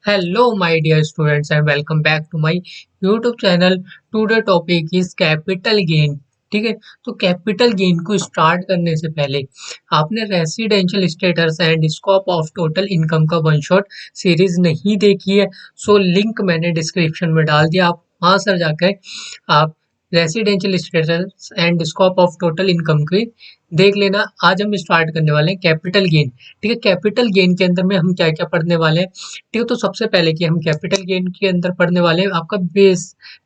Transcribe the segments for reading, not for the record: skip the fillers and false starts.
Hello, my dear students, and welcome back to my YouTube channel. Today topic is capital gain. ठीक है, तो capital gain को start करने से पहले आपने residential status and scope of total income का वन शॉट सीरीज नहीं देखी है, सो लिंक मैंने डिस्क्रिप्शन में डाल दिया। आप वहां सर जाकर आप residential status and scope of total income की देख लेना। आज हम स्टार्ट करने वाले हैं कैपिटल गेन। ठीक है, कैपिटल गेन के अंदर में हम क्या क्या पढ़ने वाले हैं। ठीक है, तो सबसे पहले कि हम कैपिटल गेन के अंदर पढ़ने वाले हैं आपका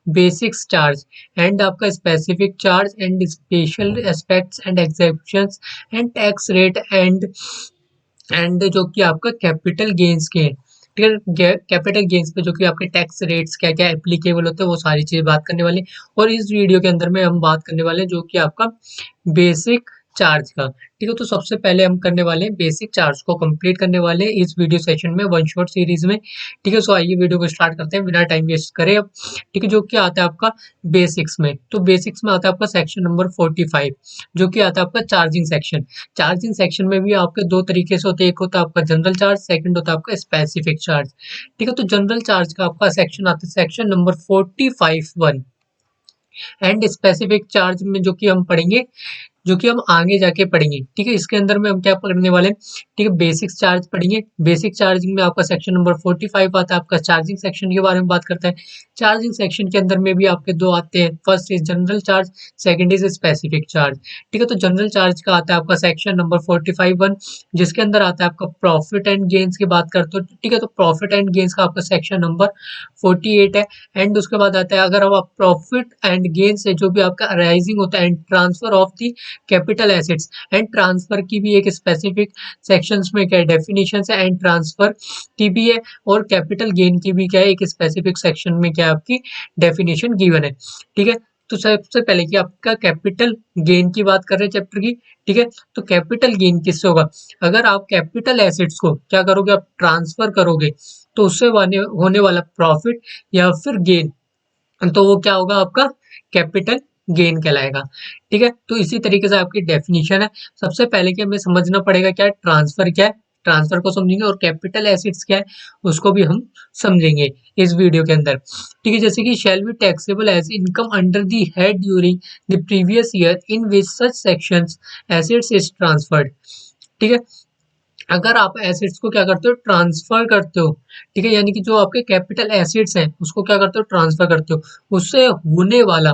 बेसिक्स चार्ज एंड आपका specific charge and special aspects and exemptions and tax rate and जो कि आपका कैपिटल गेन्स के ठीक है, कैपिटल गेन्स पे जो कि आपके टैक्स रेट्स क्या क्या एप्लीकेबल होते हैं वो सारी चीज बात करने वाले हैं। और इस वीडियो के अंदर में हम बात करने वाले हैं जो कि आपका बेसिक चार्ज का। ठीक है, तो सबसे पहले हम करने वाले हैं बेसिक चार्ज को कंप्लीट करने वाले हैं इस वीडियो सेशन में, वन शॉट सीरीज में। ठीक है, सो आइए वीडियो को स्टार्ट करते हैं बिना टाइम वेस्ट करे अब। ठीक है, जो कि आता है आपका बेसिक्स में, तो बेसिक्स में आता है आपका सेक्शन नंबर 45 जो कि आता है आपका चार्जिंग सेक्शन। चार्जिंग सेक्शन में भी आपके दो तरीके से होते हैं, एक होता है आपका जनरल चार्ज, सेकंड होता है आपका स्पेसिफिक चार्ज। ठीक है, तो जनरल चार्ज का आपका सेक्शन आता है section number 45(1) and specific charge में जो कि हम पढ़ेंगे, जो कि हम आगे जाके पढ़ेंगे। ठीक है, इसके अंदर में हम क्या पढ़ने वाले हैं। ठीक है, बेसिक चार्ज पढ़ेंगे। बेसिक चार्जिंग में आपका सेक्शन नंबर 45 आता है, आपका चार्जिंग सेक्शन के बारे में बात करता है। चार्जिंग सेक्शन के अंदर में भी आपके दो आते हैं, first is general charge, second is specific charge. ठीक है, तो जनरल चार्ज का आता है आपका सेक्शन नंबर 45(1) जिसके अंदर आता है आपका प्रॉफिट एंड गेन्स की बात करते हो। ठीक है, तो प्रॉफिट एंड गेन्स का आपका सेक्शन नंबर 48 है। एंड उसके बाद आता है अगर हम आप प्रॉफिट एंड गेन से जो भी आपका राइजिंग होता है and transfer of the capital assets and transfer की भी एक स्पेसिफिक सेक्शंस में क्या डेफिनेशन है एंड ट्रांसफर की भी है, और कैपिटल गेन की भी क्या है एक स्पेसिफिक सेक्शन में क्या आपकी डेफिनेशन गिवन है। ठीक है, तो सबसे पहले कि आपका कैपिटल गेन की बात कर रहे हैं चैप्टर की। ठीक है, तो कैपिटल गेन किससे होगा, अगर आप कैपिटल एसेट्स को क्या करोगे, आप ट्रांसफर करोगे तो उससे होने वाला प्रॉफिट या फिर गेन, तो वो क्या होगा आपका कैपिटल गेन कहलाएगा। ठीक है, तो इसी तरीके से आपकी डेफिनेशन है। सबसे पहले कि हमें समझना पड़ेगा क्या है ट्रांसफर, क्या है ट्रांसफर को समझेंगे, और कैपिटल एसेट्स क्या है उसको भी हम समझेंगे इस वीडियो के अंदर। ठीक है, जैसे कि shall be taxable as income under the head during the previous year in which such sections assets is transferred. ठीक है, अगर आप एसेट्स को क्या करते हो ट्रांसफर करते हो, ठीक है, यानी कि जो आपके कैपिटल एसेट्स हैं उसको क्या करते हो ट्रांसफर करते हो, उससे होने वाला,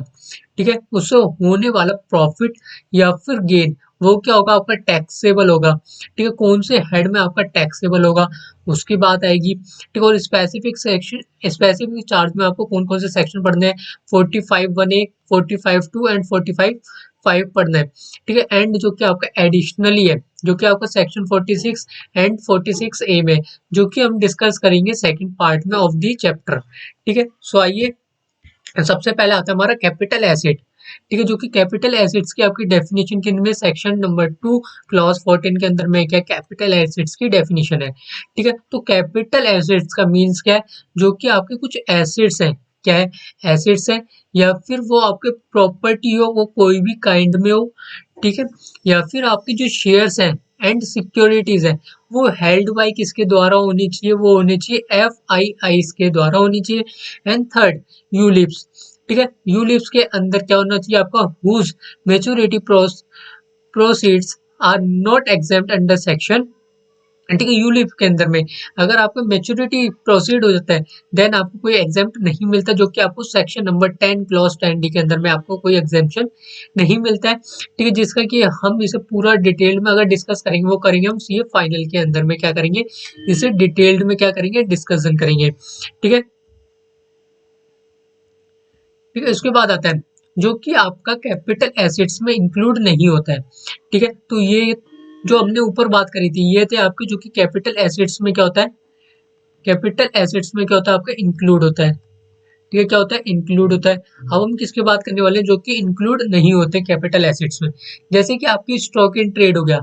ठीक है, उससे होने वाला प्रॉफिट या फिर गेन वो क्या होगा आपका टैक्सेबल होगा। ठीक है, कौन से हेड में आपका टैक्सेबल होगा उसकी बात आएगी। ठीक है, और स्पेसिफिक सेक्शन स्पेसिफिक चार्ज में आपको कौन कौन से सेक्शन पढ़ने हैं, 45(1)(a), 45(2) एंड 45(5) पढ़ना है। ठीक है, एंड जो कि आपका एडिशनली है जो कि आपका सेक्शन 46 एंड 46(a) में, जो कि हम डिस्कस करेंगे सेकंड पार्ट में ऑफ दी चैप्टर। ठीक है, सो आइए सबसे पहले आता है हमारा कैपिटल एसेट। ठीक है, जो कि कैपिटल एसेट्स की आपकी डेफिनेशन के में सेक्शन नंबर 2 क्लॉज 14 के अंदर में क्या कैपिटल एसेट्स की डेफिनेशन है। ठीक है, तो कैपिटल एसेट्स का मीन्स क्या है, जो कि आपके कुछ एसेट्स हैं, क्या है एसेट्स हैं, या फिर वो आपके प्रॉपर्टी हो, वो कोई भी काइंड में हो। ठीक है, या फिर आपके जो शेयर्स हैं एंड सिक्योरिटीज है वो हेल्ड बाई किसके द्वारा होनी चाहिए, वो होनी चाहिए FII के द्वारा होनी चाहिए। And third ULIPs. ठीक है, यूलिप्स के अंदर क्या होना चाहिए आपका, whose maturity proceeds are not exempt under section. ठीक है, यूलिप के अंदर में अगर आपका मेच्योरिटी प्रोसीड हो जाता है देन आपको कोई एग्जाम्प्ट नहीं मिलता, जो कि आपको सेक्शन नंबर 10 क्लॉज 10D के अंदर में आपको कोई एग्जाम्पशन नहीं मिलता है। ठीक है, जिसका कि हम इसे पूरा डिटेल में अगर डिस्कस करेंगे वो करेंगे हम सीए फाइनल के अंदर में क्या करेंगे, इसे डिटेल्ड में क्या करेंगे डिस्कशन करेंगे। ठीक है, ठीक है, इसके बाद आता है जो कि आपका कैपिटल एसेट्स में इंक्लूड नहीं होता है। ठीक है, तो ये जो हमने ऊपर बात करी थी ये थे आपके जो कि कैपिटल एसेट्स में क्या होता है, कैपिटल एसेट्स में क्या होता है आपका इंक्लूड होता है। ठीक है, क्या होता है इंक्लूड होता है। अब हम किसकी बात करने वाले हैं जो कि इंक्लूड नहीं होते कैपिटल एसेट्स में, जैसे कि आपकी स्टॉक इन ट्रेड हो गया।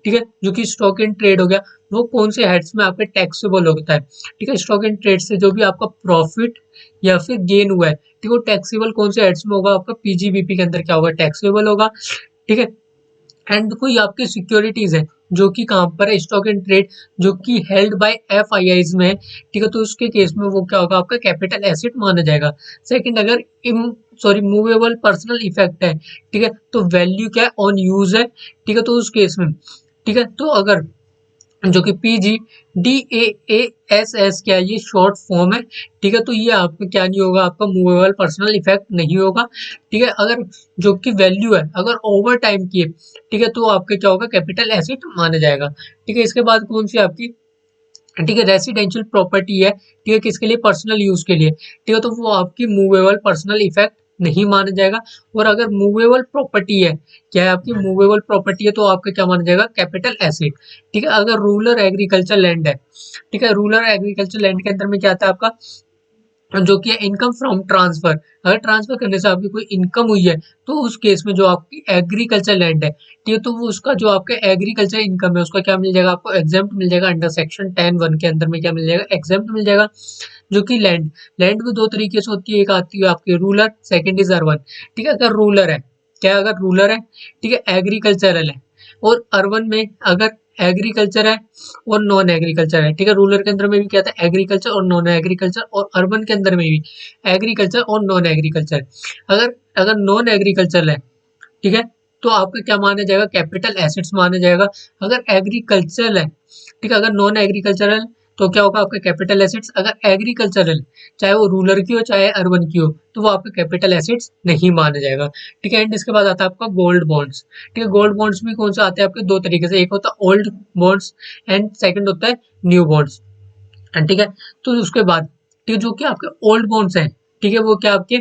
ठीक है, जो कि स्टॉक इन ट्रेड हो गया वो कौन से हेड्स में आपके टैक्सेबल होता है। ठीक है, स्टॉक इन ट्रेड से जो भी आपका प्रॉफिट या फिर गेन हुआ है, ठीक है, वो टैक्सेबल कौन से हेड्स में होगा, आपका PGBP के अंदर क्या होगा टैक्सेबल होगा। ठीक है, एंड कोई आपकी सिक्योरिटीज है जो कि कहाँ पर है, स्टॉक एंड ट्रेड, जो कि हेल्ड बाय एफआईआईज में है, ठीक है, तो उसके केस में वो क्या होगा, आपका कैपिटल एसेट माना जाएगा। सेकंड, अगर इम सॉरी मूवेबल पर्सनल इफेक्ट है, ठीक है, तो वैल्यू क्या है, ऑन यूज है, ठीक है, तो उस केस में, ठीक है, तो अगर जो कि PG D A A S S क्या है, ये शॉर्ट फॉर्म है, ठीक है, तो ये आपका क्या नहीं होगा, आपका मूवेबल पर्सनल इफेक्ट नहीं होगा, ठीक है। अगर जो कि वैल्यू है अगर ओवर टाइम की है, ठीक है, तो आपके क्या होगा, कैपिटल एसेट माना जाएगा, ठीक है। इसके बाद कौन सी आपकी, ठीक है, रेसिडेंशियल प्रॉपर्टी है, ठीक है, किसके लिए, पर्सनल यूज के लिए, ठीक है, तो वो आपकी मूवेबल पर्सनल इफेक्ट नहीं माना जाएगा। और अगर मूवेबल प्रॉपर्टी है, क्या है आपकी मूवेबल प्रॉपर्टी है, तो आपका क्या माना जाएगा, कैपिटल एसेट, ठीक है। अगर रूरल एग्रीकल्चर लैंड है, ठीक है, रूरल एग्रीकल्चर लैंड के अंदर में क्या आता है आपका, जो कि इनकम फ्रॉम ट्रांसफर, अगर ट्रांसफर करने से आपकी कोई इनकम हुई है, तो उस केस में जो आपकी एग्रीकल्चर लैंड है, ठीक है, तो वो उसका जो आपका एग्रीकल्चर इनकम है, उसका क्या मिल जाएगा, आपको एग्जेम्प्ट मिल जाएगा, अंडर सेक्शन 10(1) के अंदर में क्या मिल जाएगा, एग्जेम्प्ट मिल जाएगा। जो कि लैंड लैंड भी दो तरीके से होती है, एक आती है आपकी रूरल, सेकंड इज अर्बन, ठीक है। अगर रूरल है, क्या अगर रूरल है, ठीक है, एग्रीकल्चरल है, और अर्बन में अगर एग्रीकल्चर है और नॉन एग्रीकल्चर है, ठीक है, रूरल के अंदर में भी क्या था, एग्रीकल्चर और नॉन एग्रीकल्चर, और अर्बन के अंदर में भी एग्रीकल्चर और नॉन एग्रीकल्चर। अगर अगर नॉन एग्रीकल्चर है, ठीक है, तो आपका क्या माना जाएगा, कैपिटल एसेट्स माना जाएगा। अगर एग्रीकल्चरल है, ठीक है, अगर नॉन एग्रीकल्चरल, तो क्या होगा, आपका कैपिटल एसेट्स। अगर एग्रीकल्चरल, चाहे वो रूरल की हो चाहे अर्बन की हो, तो वो आपका कैपिटल एसेट्स नहीं माना जाएगा, ठीक है। एंड इसके बाद आता है आपका गोल्ड बॉन्ड्स, ठीक है, गोल्ड बॉन्ड्स भी कौन सा आते हैं आपके, दो तरीके से, एक होता है ओल्ड बॉन्ड्स एंड सेकंड होता है न्यू बॉन्ड्स, ठीक है। तो उसके बाद, ठीक है, जो कि आपके ओल्ड बॉन्ड्स हैं, ठीक है, वो क्या आपके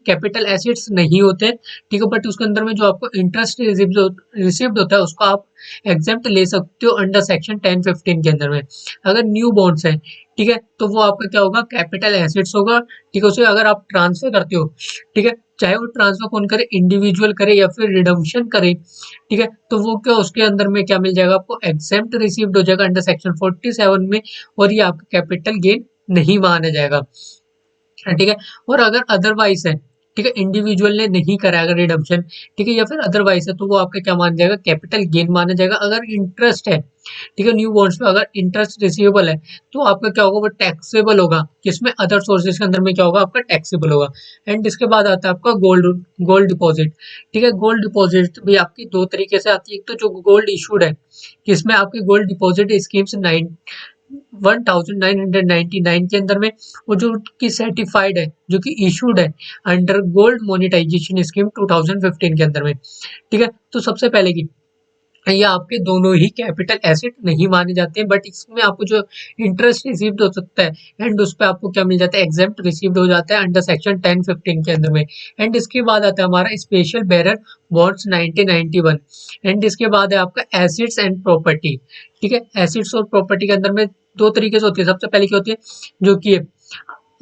कैपिटल एसेट्स नहीं होते, ठीक है, बट उसके अंदर में जो आपको इंटरेस्ट रिसिव्ड होता है, उसको आप एग्जेम्प्ट ले सकते हो अंडर सेक्शन 10(15) के अंदर में। अगर न्यू बॉन्ड्स हैं, ठीक है, तो वो आपका क्या होगा, कैपिटल एसेट्स होगा, ठीक है। उसे अगर आप ट्रांसफर करते हो, ठीक है, चाहे वो ट्रांसफर कौन करे, इंडिविजुअल करे या फिर रिडम्पशन करे, ठीक है, तो वो क्या उसके अंदर में क्या मिल जाएगा, आपको एग्जेम्प्ट रिसीव्ड हो जाएगा अंडर सेक्शन 47 में, और ये आपका कैपिटल गेन नहीं माना जाएगा, ठीक है। और अगर अदरवाइज है, ठीक है, इंडिविजुअल ने नहीं करा अगर रिडम्पशन, ठीक है, या फिर अदरवाइज है, तो वो आपका क्या माना जाएगा, कैपिटल गेन माना जाएगा। अगर इंटरेस्ट है, ठीक है, न्यू बॉन्ड्स में अगर इंटरेस्ट रिसीवेबल है, तो आपका क्या होगा, वो टैक्सेबल होगा, किसमें, अदर सोर्सेज के अंदर में क्या होगा, आपका टैक्सेबल होगा। एंड इसके बाद आता है आपका गोल्ड गोल्ड डिपॉजिट, ठीक है, गोल्ड डिपॉजिट भी आपकी दो तरीके से आती है। एक तो जो गोल्ड इशूड है, किसमें आपकी गोल्ड डिपॉजिट स्कीम्स 1999 के अंदर में, वो जो कि सर्टिफाइड है, जो कि इशूड है अंडर गोल्ड मोनेटाइजेशन स्कीम 2015 के अंदर में, ठीक है। तो सबसे पहले की, ये आपके दोनों ही कैपिटल एसेट नहीं माने जाते हैं, बट इसमें आपको जो इंटरेस्ट रिसीव्ड हो सकता है, एंड उस पर आपको क्या मिल जाता है, एग्जेम्प्ट रिसीव्ड हो जाता है अंडर सेक्शन 10(15) के अंदर में। एंड इसके बाद आता है हमारा स्पेशल बेरर बॉन्ड्स 1991। एंड इसके बाद है आपका एसिड्स एंड प्रॉपर्टी, ठीक है, एसिड्स और प्रॉपर्टी के अंदर में दो तरीके से होती है। सबसे पहले क्या होती है, जो कि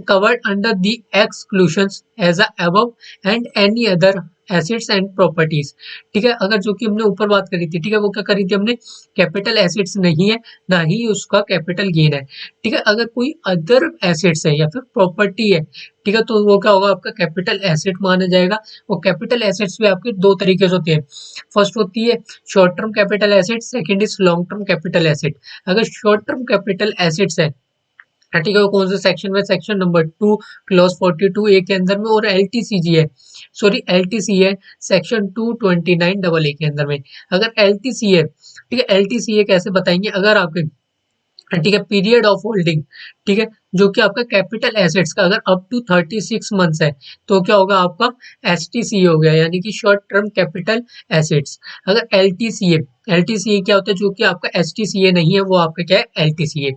covered under the exclusions as a above and any other assets and properties, ठीक है। अगर जो कि हमने ऊपर बात करी थी, ठीक है, वो क्या करी थी हमने, कैपिटल एसेट्स नहीं है, ना ही उसका कैपिटल गेन है, ठीक है। अगर कोई अदर एसेट्स है या फिर प्रॉपर्टी है, ठीक है, तो वो क्या होगा, आपका कैपिटल एसेट माना जाएगा। और कैपिटल एसेट्स भी आपके दो तरीके से होते हैं। फर्स्ट होती है short term capital asset, second is long term capital asset. अगर शॉर्ट टर्म कैपिटल एसेट्स है, ठीक है, वो कौन से सेक्शन में, सेक्शन नंबर 2 क्लॉज 42 ए के अंदर में, और एलटीसीजी है, सॉरी एलटीसी है सेक्शन 229 के अंदर में। अगर एलटीसी है, ठीक है, एलटीसी कैसे बताएंगे, अगर आपके, ठीक है, पीरियड ऑफ होल्डिंग, ठीक है, जो कि आपका कैपिटल एसेट्स का अगर अप टू 36 मंथ्स है, तो क्या होगा, आपका एसटीसी हो गया, यानी कि शॉर्ट टर्म कैपिटल एसेट्स। अगर एलटीसीए, एलटीसीए क्या होता है, जो कि आपका एसटीसीए नहीं है, वो आपका क्या है, एलटीसीए,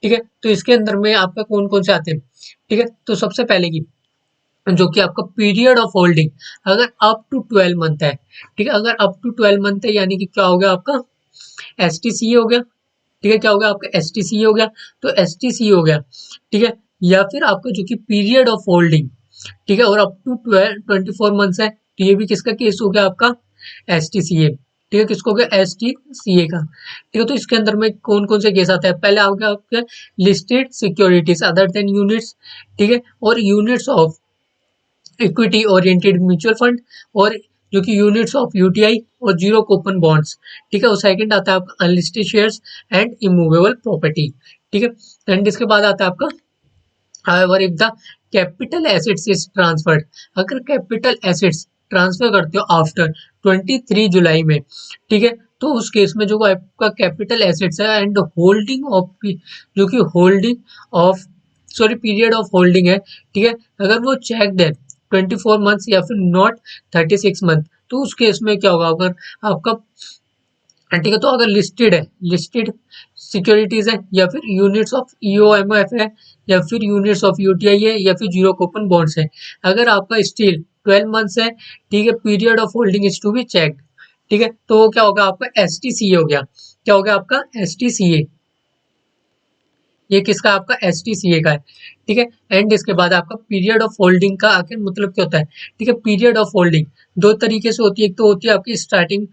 ठीक है। तो इसके अंदर में आपका कौन कौन से आते हैं, ठीक है, तो सबसे पहले की, जो कि आपका पीरियड ऑफ होल्डिंग अगर अप टू 12 मंथ है, ठीक है, अगर अप टू 12 मंथ है, यानी कि क्या हो गया, आपका एसटीसीए हो गया, ठीक है, क्या हो गया, आपका एसटीसीए हो गया, तो एसटीसीए हो गया, ठीक है। या फिर आपका जो कि पीरियड ऑफ होल्डिंग, ठीक है, और अप टू 24 मंथ्स है, तो ये भी किसका केस हो गया, आपका एसटीसीए, ठीक है, किसको हो गया, एसटीसीए का, ठीक है। तो इसके अंदर में कौन कौन से केस आते हैं, पहले आ गया आपका listed securities other than units, ठीक है, और units of equity oriented mutual fund, और जो कि यूनिट्स ऑफ यूटीआई और जीरो कूपन बॉन्ड्स, ठीक है। और सेकंड आता है आपका unlisted shares and immovable property, ठीक है। एंड इसके बाद आता है आपका however if the capital assets is transferred, अगर कैपिटल एसेट्स ट्रांसफर करते हो आफ्टर 23 जुलाई में, ठीक है, तो उस केस में जो आपका कैपिटल एसेट्स है एंड होल्डिंग ऑफ, जो कि holding of, sorry period of holding है, ठीक है, अगर वो चेक है 24 मंथ्स या फिर नॉट 36 मंथ, तो उस केस में क्या होगा, अगर आपका, ठीक है, तो अगर लिस्टेड है, लिस्टेड सिक्योरिटीज है या फिर यूनिट्स ऑफ ईओएमएफ है या फिर यूनिट्स ऑफ यूटीआई है या फिर जीरो कूपन बॉन्ड्स है, अगर आपका स्टील 12 मंथ्स है, ठीक है, period of holding is to be check, ठीक है, तो वो क्या होगा आपका एस टी सी ए हो गया, क्या हो गया आपका एस टी सी ए, ये किसका आपका एस टी सी ए का है, ठीक है। एंड इसके बाद आपका पीरियड ऑफ होल्डिंग का आखिर मतलब क्या होता है, ठीक है, पीरियड ऑफ होल्डिंग दो तरीके से होती है, एक तो होती है आपकी starting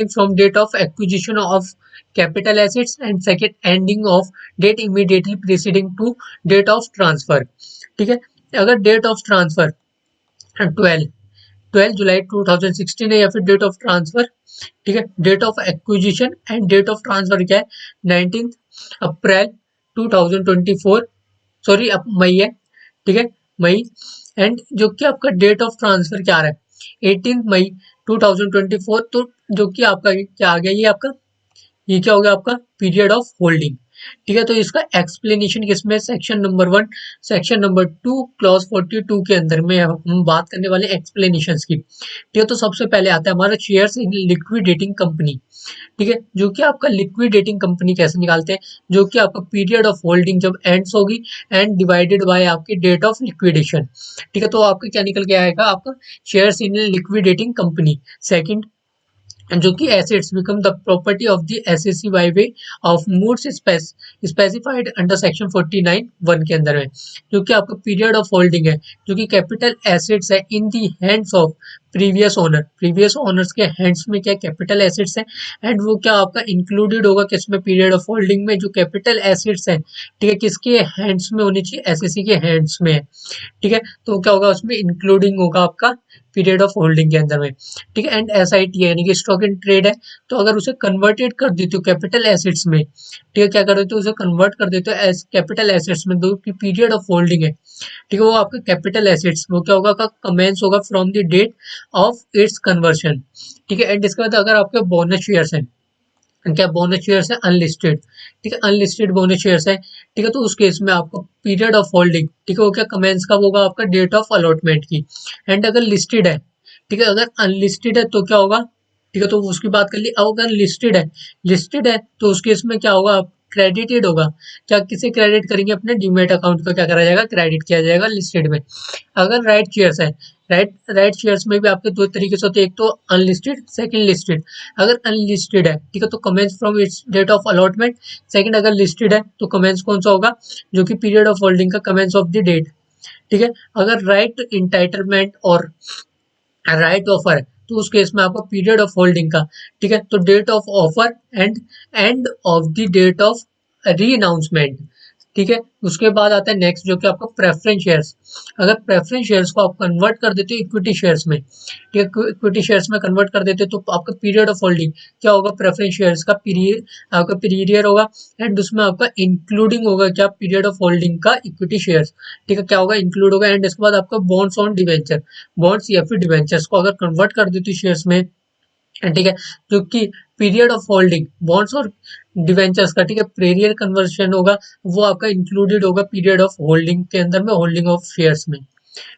from date of acquisition of capital assets and second ending of date immediately preceding to date of transfer, ठीक है। अगर डेट ऑफ ट्रांसफर 12 जुलाई 2016 है या फिर डेट ऑफ ट्रांसफर, ठीक है, date of acquisition and date of transfer क्या है 19 अप्रैल 2024, सॉरी अब मई है, ठीक है, मई। एंड जो कि आपका डेट ऑफ ट्रांसफर क्या आ रहा है 18 मई 2024, तो जो कि आपका क्या आ गया, ये आपका, ये क्या हो गया आपका पीरियड ऑफ होल्डिंग, ठीक है। तो इसका एक्सप्लेनेशन किसमें, section number 1, section number 2 clause 42 के अंदर में हम बात करने वाले एक्सप्लेनेशन की, ठीक है। तो सबसे पहले आता है हमारा शेयर्स इन लिक्विडेटिंग कंपनी, ठीक है, जो कि आपका लिक्विडेटिंग कंपनी कैसे निकालते हैं, जो कि आपका पीरियड ऑफ होल्डिंग जब एंड्स होगी एंड डिवाइडेड बाय आपकी डेट ऑफ लिक्विडेशन, ठीक है, तो आपका क्या निकल के आएगा आपका shares in liquidating company. Second, जो कि assets become the property of the assessee by way of moods specified under section 49(1) के अंदर में, जो कि आपका पीरियड ऑफ होल्डिंग है, जो कि कैपिटल एसेट्स है in the hands of previous owner, previous owners के हैंड्स में क्या कैपिटल एसेट्स है, एंड वो क्या आपका इंक्लूडेड होगा किसमें, पीरियड ऑफ होल्डिंग में, जो कैपिटल एसेट्स है, ठीक है, किसके हैंड्स में होनी चाहिए, एसएससी के हैंड्स में है, ठीक है, तो क्या होगा उसमें इंक्लूडिंग होगा आपका पीरियड ऑफ होल्डिंग के अंदर में, ठीक है। एंड एसआईटी यानी कि स्टॉक इन ट्रेड है, तो अगर उसे कन्वर्टेड कर देते हो कैपिटल एसेट्स में, ठीक है, क्या कर देते हो उसे कन्वर्ट कर देते हो एज कैपिटल एसेट्स में, जो कि पीरियड ऑफ होल्डिंग है, ठीक है, वो आपका कैपिटल एसेट्स वो क्या होगा का कमेंस होगा from the date of its conversion, ठीक है। एंड इसके बाद अगर आपके बोनस शेयर्स हैं, क्या बोनस शेयर्स है अनलिस्टेड, ठीक है, अनलिस्टेड बोनस शेयर्स है, ठीक है, तो उस केस में आपको पीरियड ऑफ होल्डिंग, ठीक है, वो क्या कमेंस कब होगा आपका डेट ऑफ अलॉटमेंट की। एंड अगर लिस्टेड है, ठीक है, अगर अनलिस्टेड है तो क्या होगा, ठीक है, तो उसकी बात कर ली। अब अगर लिस्टेड है, लिस्टेड है तो उस केस में क्या होगा, क्रेडिटेड होगा, क्या किसे क्रेडिट करेंगे, अपने डीमेट अकाउंट को क्या करा जाएगा, क्रेडिट किया जाएगा लिस्टेड में। अगर राइट शेयर्स है, राइट शेयर्स में भी आपके दो तरीके से होते हैं, एक तो अनलिस्टेड, सेकंड लिस्टेड। अगर अनलिस्टेड है, ठीक है, तो commence from its date of allotment. Second अगर लिस्टेड है तो कमेंस कौन सा होगा, जो कि पीरियड ऑफ होल्डिंग का कमेंस ऑफ द डेट, ठीक है। अगर राइट इंटाइटलमेंट और राइट ऑफर है, तो उस केस में आपको पीरियड ऑफ होल्डिंग का, ठीक है, तो date of offer and end of the date of renouncement, ठीक है। उसके बाद आता है नेक्स्ट, जो कि आपका प्रेफरेंस शेयर्स। अगर प्रेफरेंस शेयर्स को आप कन्वर्ट कर देते हो इक्विटी शेयर्स में, ठीक है, इक्विटी शेयर्स में कन्वर्ट कर देते हो, तो आपका पीरियड ऑफ होल्डिंग क्या होगा, प्रेफरेंस शेयर्स का पीरियड, आपका पीरियड होगा, एंड उसमें आपका इंक्लूडिंग होगा क्या, पीरियड ऑफ होल्डिंग का इक्विटी शेयर्स, ठीक है, क्या होगा इंक्लूड होगा। एंड इसके बाद आपका बॉन्ड्स ऑन डिवेंचर, बॉन्ड्स या फिर डिवेंचर्स को अगर कन्वर्ट कर देते हो शेयर्स में, ठीक है, जो कि पीरियड ऑफ होल्डिंग बॉन्ड्स और डिवेंचर्स का, ठीक है, पीरियड कन्वर्शन होगा, वो आपका इंक्लूडेड होगा पीरियड ऑफ होल्डिंग के अंदर में, होल्डिंग ऑफ शेयर्स में,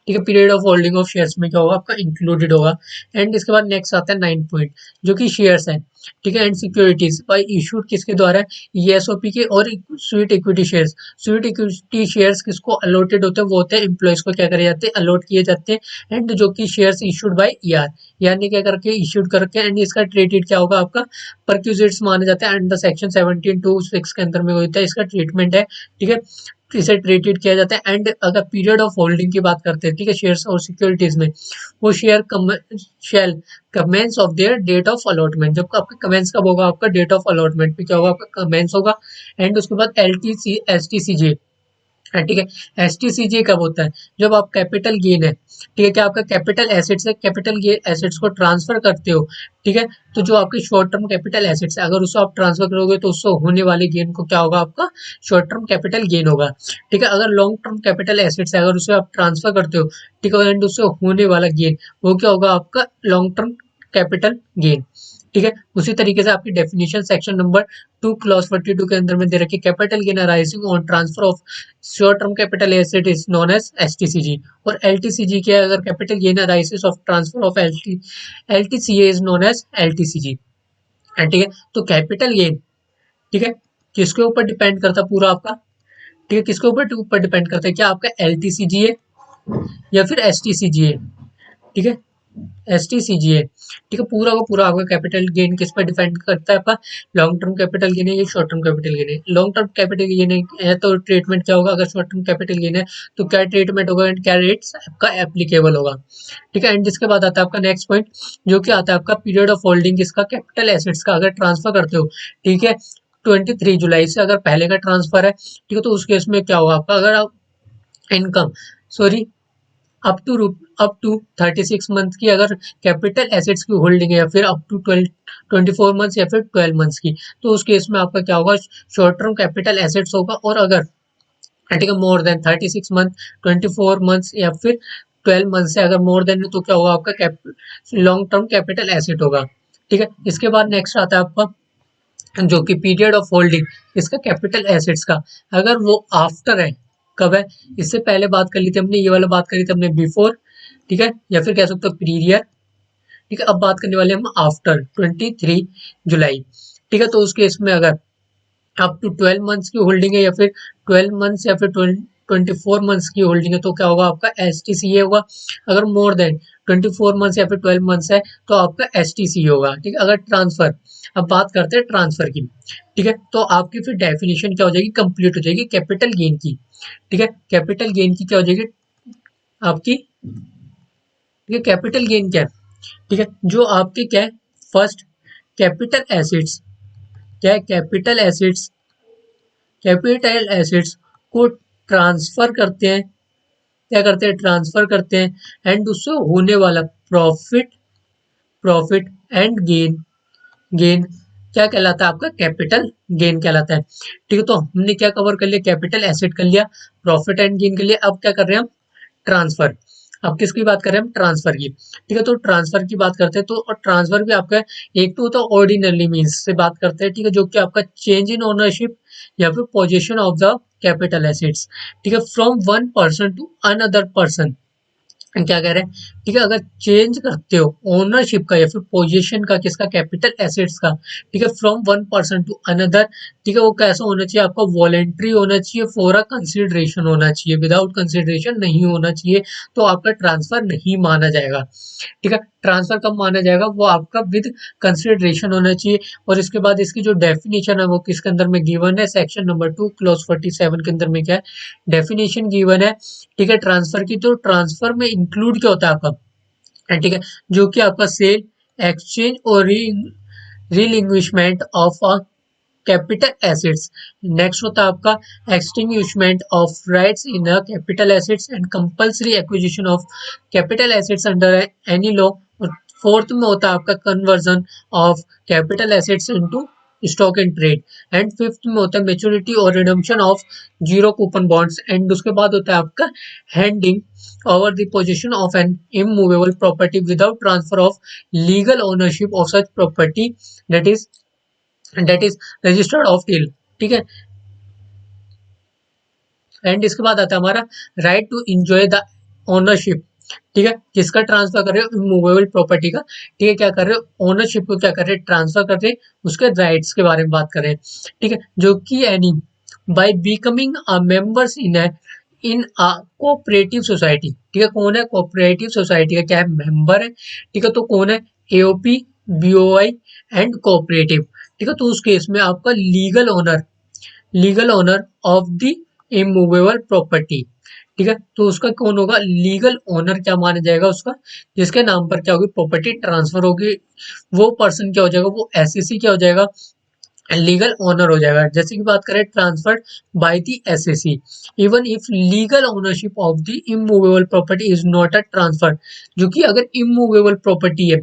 ठीक है, period of holding of shares में क्या होगा आपका इंक्लूडेड होगा। एंड इसके बाद नेक्स्ट आता है 9 पॉइंट, जो कि शेयर्स है, ठीक है, एंड सिक्योरिटीज बाय इशूड किसके द्वारा, ईएसओपी के और sweet equity shares. Sweet equity shares किसको अलॉटेड होते हैं, वो होते हैं एम्प्लॉयज को क्या करे जाते हैं, अलॉट किए जाते हैं। एंड जो कि शेयर्स इशूड बाय ईआर, यार ने क्या करके इशूड करके, एंड इसका ट्रीटेड क्या होगा आपका परक्यूजिट्स माने जाते हैं अंडर सेक्शन 17(2)(6) के अंदर में होता है, इसका ट्रीटमेंट है, ठीक है, इसे ट्रीटेड किया जाता है। एंड अगर पीरियड ऑफ होल्डिंग की बात करते हैं, ठीक है, शेयर्स और सिक्योरिटीज में, वो share shall commence of their date of allotment, जब आपका कमेंस कब होगा, आपका डेट ऑफ अलॉटमेंट पे क्या होगा, आपका कमेंस होगा। एंड उसके बाद एलटीसी एसटीसीजे, ठीक है। एसटीसीजे कब होता है? जब आप कैपिटल गेन है, ठीक है, क्या आपका कैपिटल एसेट्स है, कैपिटल गेन एसेट्स को ट्रांसफर करते हो, ठीक है, तो जो आपकी शॉर्ट टर्म कैपिटल एसेट्स है अगर उसको आप ट्रांसफर करोगे तो उससे होने वाले गेन को क्या होगा, आपका शॉर्ट टर्म कैपिटल गेन होगा। ठीक है, अगर लॉन्ग टर्म कैपिटल एसेट्स है अगर उसे आप ट्रांसफर करते हो, ठीक है, एंड उससे होने वाला गेन वो क्या होगा, आपका लॉन्ग टर्म कैपिटल गेन। ठीक है, उसी तरीके से आपकी डेफिनेशन सेक्शन नंबर 2 क्लॉज 42 के अंदर में दे रखी, capital gain arising on transfer of short term capital asset is known as STCG. और एलटीसीजी क्या है, अगर capital gain arises of transfer of LTCA is known as LTCG. ठीक है, तो कैपिटल गेन, ठीक है, किसके ऊपर डिपेंड करता है पूरा आपका, ठीक है, किसके ऊपर ऊपर डिपेंड करता है, क्या आपका एलटीसीजी है या फिर एसटीसीजी है। ठीक है, एसटीसीजीए, ठीक है, पूरा का पूरा आपका कैपिटल गेन किस पर डिपेंड करता है, आपका लॉन्ग टर्म कैपिटल गेन है या शॉर्ट टर्म कैपिटल गेन है। लॉन्ग टर्म कैपिटल गेन है तो ट्रीटमेंट क्या होगा, अगर शॉर्ट टर्म कैपिटल गेन है तो क्या ट्रीटमेंट होगा एंड क्या रेट्स आपका एप्लीकेबल होगा। ठीक है, एंड जिसके बाद आता है आपका नेक्स्ट पॉइंट, जो कि आता है आपका पीरियड ऑफ होल्डिंग इसका कैपिटल एसेट्स का अगर ट्रांसफर करते हो, ठीक है, 23 जुलाई से अगर पहले का ट्रांसफर है, ठीक है, तो उस केस में क्या होगा आपका, अगर आप income, sorry, up to 36 month की अगर कैपिटल एसेट्स की होल्डिंग है या फिर अप टू 24 मंथ्स या फिर 12 मंथ्स की, तो उस केस में आपका क्या होगा, शॉर्ट टर्म कैपिटल एसेट्स होगा। और अगर, ठीक है, मोर देन 36 मंथ, 24 मंथ्स या फिर 12 मंथ से अगर मोर देन, तो क्या होगा आपका लॉन्ग टर्म कैपिटल एसेट होगा। ठीक है, इसके बाद नेक्स्ट आता है आपका जो कि पीरियड ऑफ होल्डिंग इसका कैपिटल एसेट्स का, अगर वो आफ्टर है, कब है, इससे पहले बात कर ली थी हमने, ये वाला बात करी थी हमने बिफोर, ठीक है, या फिर कह सकते हो पीरियड। ठीक है, अब बात करने वाले हम आफ्टर 23 जुलाई। ठीक है, तो उस केस में अगर अप टू 12 मंथ्स की होल्डिंग है या फिर 12 मंथ्स या फिर 24 मंथ्स की होल्डिंग है, तो क्या होगा, आपका एस टी सी ए होगा। अगर मोर देन 24 मंथ्स या फिर 12 मंथ्स है तो आपका एस टी सी होगा। ठीक है, अगर ट्रांसफर, अब बात करते हैं ट्रांसफर की। ठीक है, तो आपकी फिर डेफिनेशन क्या हो जाएगी, कंप्लीट हो जाएगी कैपिटल गेन की। ठीक है, कैपिटल गेन की क्या हो जाएगी आपकी, ठीक है, कैपिटल गेन क्या है, ठीक है, जो आपके क्या है, फर्स्ट कैपिटल एसिड्स, क्या है, कैपिटल एसिड्स को ट्रांसफर करते हैं, क्या करते हैं, ट्रांसफर करते हैं, एंड उससे होने वाला profit, profit and gain, gain क्या कहलाता है, आपका कैपिटल गेन कहलाता है। ठीक है, तो हमने क्या कवर कर लिया, कैपिटल एसेट कर लिया, प्रॉफिट एंड गेन कर लिया, अब क्या कर रहे हैं हम, ट्रांसफर। अब किसकी बात कर रहे हैं हम, ट्रांसफर की। ठीक है, तो ट्रांसफर की बात करते हैं, तो ट्रांसफर भी आपका एक तो होता है ऑर्डिनरी मीन्स से बात करते हैं, ठीक है, जो कि आपका चेंज इन ओनरशिप या फिर position of the capital assets, ठीक है, from one person to another person. क्या कह रहे हैं, ठीक है, अगर चेंज करते हो ओनरशिप का या फिर पोजीशन का, किसका, कैपिटल एसेट्स का, ठीक है, from one person to another, ठीक है, वो कैसा होना चाहिए, आपका वॉलेंट्री होना चाहिए, फॉर अ कंसिडरेशन होना चाहिए, विदाउट कंसिडरेशन नहीं होना चाहिए, तो आपका ट्रांसफर नहीं माना जाएगा। ठीक है, ट्रांसफर कब माना जाएगा, वो आपका विद कंसिडरेशन होना चाहिए। और इसके बाद इसकी जो डेफिनेशन है वो किसके अंदर में गिवन है, सेक्शन नंबर 2 क्लॉज 47 के अंदर में क्या है, डेफिनेशन गिवन है। ठीक है, ट्रांसफर की, तो ट्रांसफर में इंक्लूड क्या होता है आपका, ठीक है, जो कि आपका सेल, एक्सचेंज और relinquishment of a capital assets. Next होता है आपका extinguishment of rights in a capital assets and compulsory acquisition of capital assets under any law. और फोर्थ में होता है आपका conversion of capital assets into stock and trade. And fifth में होता है मेच्योरिटी और redemption of zero coupon bonds. And उसके बाद होता है आपका handing over the possession of an immovable property without transfer of legal ownership of such property, that is registered of till. ठीक है, एंड इसके बाद आता है हमारा right to enjoy the ownership. ठीक है, किसका ट्रांसफर कर रहे हो, इमूवेबल प्रॉपर्टी का। ठीक है, क्या कर रहे हो, ओनरशिप को क्या कर रहे हैं, ट्रांसफर कर रहे हैं, उसके राइट्स के बारे में बात कर रहे हैं। ठीक है, जो कि any by becoming a members in a cooperative society. ठीक है, कौन है, कोऑपरेटिव सोसाइटी का क्या है, मेंबर है। ठीक है, तो कौन है, एओपी, बीओआई एंड कोऑपरेटिव। ठीक है, तो उस केस में आपका legal owner of the immovable property. ठीक है, तो उसका कौन होगा, लीगल ओनर क्या माना जाएगा उसका, जिसके नाम पर क्या होगी, प्रॉपर्टी ट्रांसफर होगी, वो पर्सन क्या हो जाएगा, वो एसईसी क्या हो जाएगा, लीगल ओनर हो जाएगा। जैसे कि बात करें transferred by the SSC, even if legal ownership of the immovable property is not a transfer, जो कि अगर इमूवेबल प्रॉपर्टी है,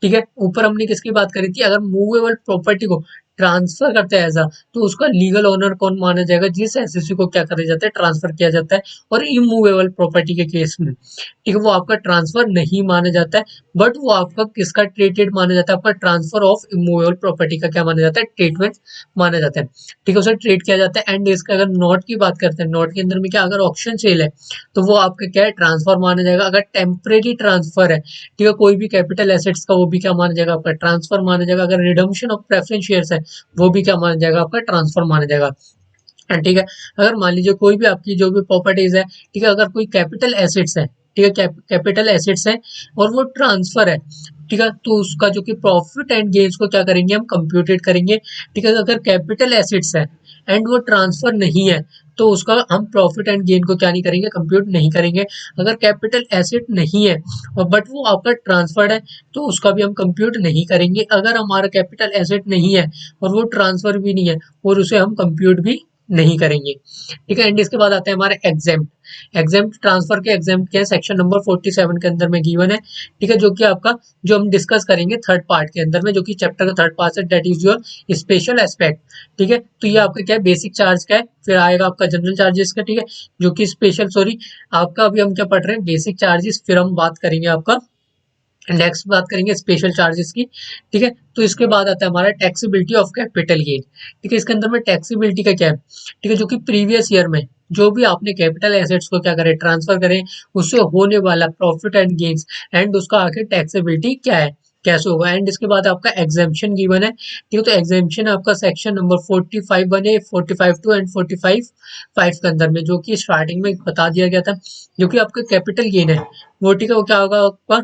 ठीक है, ऊपर हमने किसकी बात करी थी, अगर मूवेबल प्रॉपर्टी को ट्रांसफर करते हैं ऐसा, तो उसका लीगल ओनर कौन माना जाएगा, जिस एसएससी को क्या करा जाता है, ट्रांसफर किया जाता है। और इमूवेबल प्रॉपर्टी के केस में, ठीक है, वो आपका ट्रांसफर नहीं माना जाता है, बट वो आपका किसका ट्रीटेड माना जाता है, आपका ट्रांसफर ऑफ इमूवेबल प्रॉपर्टी का क्या माना जाता है, ट्रीटमेंट माना जाता है। ठीक है, उसे ट्रीट किया जाता है। एंड इसका अगर नोट की बात करते हैं, नोट के अंदर में क्या, अगर ऑप्शन सेल है तो वो आपका क्या है, ट्रांसफर माना जाएगा। अगर टेम्परेरी ट्रांसफर है, ठीक है, कोई भी कैपिटल एसेट्स का, वो भी क्या माना जाएगा, आपका ट्रांसफर माना जाएगा। अगर रिडम्पशन ऑफ प्रेफरेंस शेयर्स है, वो भी क्या माना जाएगा, आपका ट्रांसफर माना जाएगा। ठीक है, अगर मान लीजिए कोई भी आपकी जो भी प्रॉपर्टीज है, ठीक है, अगर कोई कैपिटल एसेट्स है, ठीक है, कैपिटल एसेट्स है और वो ट्रांसफर है, ठीक है, तो उसका जो कि प्रॉफिट एंड गेन्स को क्या करेंगे, हम कंप्यूटेड करेंगे। ठीक है, अगर कैपिटल एसेट्स है एंड वो ट्रांसफर नहीं है, तो उसका हम प्रॉफिट एंड गेन को क्या नहीं करेंगे, कंप्यूट नहीं करेंगे। अगर कैपिटल एसेट नहीं है और बट वो आपका ट्रांसफर्ड है, तो उसका भी हम कंप्यूट नहीं करेंगे। अगर हमारा कैपिटल एसेट नहीं है और वो ट्रांसफर भी नहीं है, और उसे हम कंप्यूट भी नहीं करेंगे। ठीक है, एंड इसके बाद आते हैं हमारे एग्जेम्प्ट। एग्जेम्प्ट ट्रांसफर के एग्जेम्प्ट क्या है, सेक्शन नंबर 47 के अंदर में गिवन है। ठीक है, जो कि आपका, जो हम डिस्कस करेंगे थर्ड पार्ट के अंदर में, जो कि चैप्टर का थर्ड पार्ट है, that is your special aspect. ठीक है, तो ये आपका क्या है, बेसिक चार्ज का है, फिर आएगा आपका जनरल चार्जेस का, ठीक है, जो कि स्पेशल, सॉरी, आपका अभी हम क्या पढ़ रहे हैं, बेसिक चार्जेस, फिर हम बात करेंगे आपका, नेक्स्ट बात करेंगे स्पेशल चार्जेस की। ठीक है, तो इसके बाद आता है हमारा टैक्सेबिलिटी ऑफ कैपिटल गेन। ठीक है, इसके अंदर में टैक्सेबिलिटी का क्या है, ठीक है, जो कि प्रीवियस ईयर में जो भी आपने कैपिटल एसेट्स को क्या करें, ट्रांसफर करें, उससे होने वाला प्रॉफिट एंड गेन्स, एंड उसका आखिर टैक्सेबिलिटी क्या है, कैसे होगा। एंड इसके बाद आपका एग्जाम्पशन गिवन है। ठीक है, तो एग्जाम्पशन आपका सेक्शन नंबर 45 बने, 45 टू एंड 45 के अंदर में, जो कि स्टार्टिंग में बता दिया गया था। जो कि आपका कैपिटल गेन है वो, ठीक है, वो क्या होगा आपका,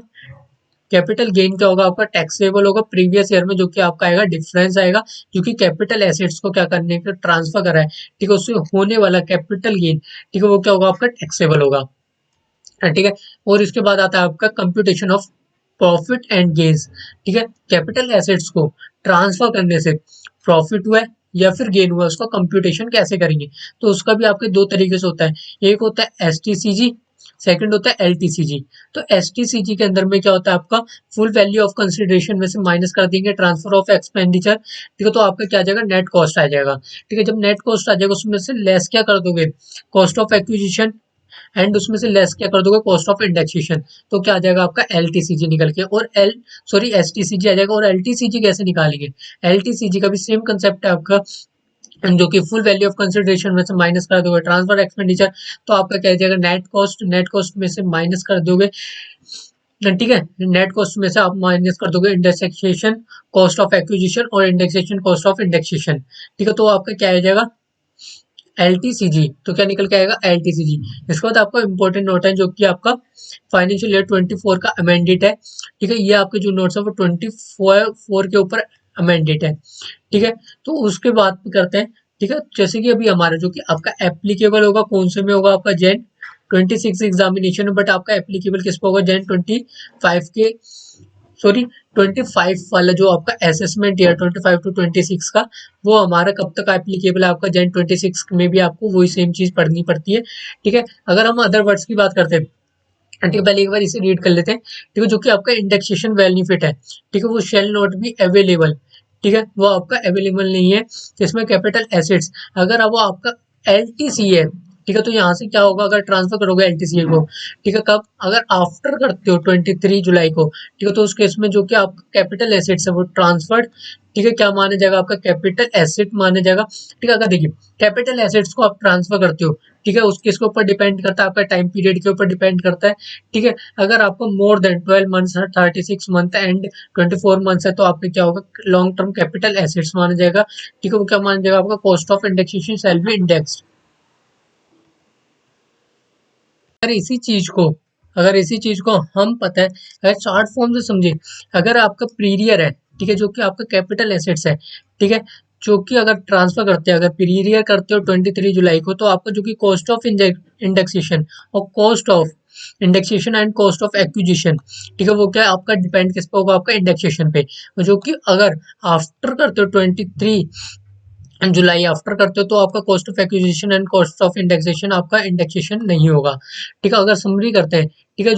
कैपिटल गेन क्या होगा, आपका टैक्सेबल होगा प्रीवियस ईयर में, जो कि आपका आएगा, डिफरेंस आएगा, जो कि कैपिटल एसेट्स को क्या करने का, ट्रांसफर करा है। ठीक है, उससे होने वाला कैपिटल गेन, ठीक है, वो क्या होगा, आपका टैक्सेबल होगा। ठीक है, और इसके बाद आता है आपका computation of profit and gains. ठीक है, कैपिटल एसेट्स को ट्रांसफर करने से प्रॉफिट हुआ है या फिर गेन हुआ, उसका कंप्यूटेशन कैसे करेंगे, तो उसका भी आपके दो तरीके से होता है। एक होता है एसटीसीजी, सेकंड होता है एलटीसीजी। तो एसटीसीजी के अंदर में क्या होता है, आपका फुल वैल्यू ऑफ कंसिडरेशन में से माइनस कर देंगे ट्रांसफर ऑफ एक्सपेंडिचर। ठीक है, तो आपका क्या आ जाएगा, नेट कॉस्ट आ जाएगा। ठीक है, जब नेट कॉस्ट आ जाएगा, उसमें से लेस क्या कर दोगे, कॉस्ट ऑफ एक्विजिशन, एंड उसमें से लेस क्या कर दोगे, कॉस्ट ऑफ इंडेक्सेशन। तो क्या आ जाएगा आपका एलटीसीजी निकल के, और एसटीसीजी आ जाएगा। और एलटीसीजी कैसे निकालेंगे, एलटीसीजी का भी सेम कंसेप्ट है आपका, जो कि फुल वैल्यू ऑफ कंसिडरेशन में से माइनस कर दोगे ट्रांसफर एक्सपेंडिचर, तो आपका क्या जाएगा, नेट कॉस्ट में से माइनस कर दोगे। ठीक है, नेट कॉस्ट में से आप माइनस कर दोगे इंडेक्सेशन कॉस्ट ऑफ एक्विजिशन और इंडेक्सेशन कॉस्ट ऑफ इंडेक्सेशन। ठीक है, तो आपका क्या आ जाएगा, एलटीसीजी। तो क्या निकल के आएगा, एलटीसीजी। इसके बाद आपका इंपॉर्टेंट नोट है, जो कि आपका फाइनेंशियल ईयर 24 का अमेंडेड है। ठीक है, ये आपके जो नोट्स है वो 24 के ऊपर अमेंडेड है। ठीक है, तो उसके बाद करते हैं। ठीक है, जैसे कि अभी हमारा जो कि आपका एप्लीकेबल होगा, कौन से में होगा, आपका जेन 26 एग्जामिनेशन, बट आपका एप्लीकेबल किस पे होगा, जेन 25 के, सॉरी, 25 वाला जो आपका असेसमेंट ईयर 25 टू 26 का, वो हमारा कब तक एप्लीकेबल है, आपका जेन 26 में भी आपको वही सेम चीज पढ़नी पड़ती है। ठीक है, अगर हम अदर वर्ड्स की बात करते हैं, ठीक है, पहले एक बार इसे रीड कर लेते हैं। ठीक है, जो कि आपका इंडेक्सेशन बेनिफिट है, ठीक है, वो शेल नॉट बी अवेलेबल। ठीक है, वो आपका अवेलेबल नहीं है। इसमें कैपिटल एसेट्स, अगर अब वो आपका एलटीसी है, ठीक है, तो यहाँ से क्या होगा, अगर ट्रांसफर करोगे एलटीसी को, ठीक है, कब, अगर आफ्टर करते हो 23 जुलाई को, ठीक है, तो उस केस में जो कि आपका कैपिटल एसेट्स है वो ट्रांसफर्ड, ठीक है, क्या माना जाएगा, आपका कैपिटल एसेट माना जाएगा। ठीक है, अगर देखिए कैपिटल एसेट्स को आप ट्रांसफर करते हो, ठीक है, उसके इसके ऊपर डिपेंड करता है, आपका टाइम पीरियड के ऊपर डिपेंड करता है। ठीक है, अगर आपको more than 12 months, 36 month and 24 months है, तो आपका क्या होगा, लॉन्ग टर्म कैपिटल एसेट्स माना जाएगा। ठीक है, वो क्या माना जाएगा, आपका cost of indexation shall B indexed. अगर इसी चीज को अगर इसी चीज को हम पता है, अगर शॉर्ट फॉर्म से समझे, अगर आपका पीरियड है, ठीक है, जो कि आपका कैपिटल एसेट्स है, ठीक है, जो कि अगर ट्रांसफर करते हैं, अगर पीरियड करते हो 23 जुलाई को, तो आपका जो कि कॉस्ट ऑफ इंडेक्सेशन और cost of indexation and cost of acquisition, ठीक है, वो क्या है, आपका डिपेंड किस पे होगा, आपका इंडेक्सेशन पे। जो कि अगर आफ्टर करते हो 23 जुलाई आफ्टर करते हो तो आपका cost of acquisition and cost of indexation आपका इंडेक्सेशन नहीं होगा। ठीक है, अगर समरी करते हैं, ठीक है,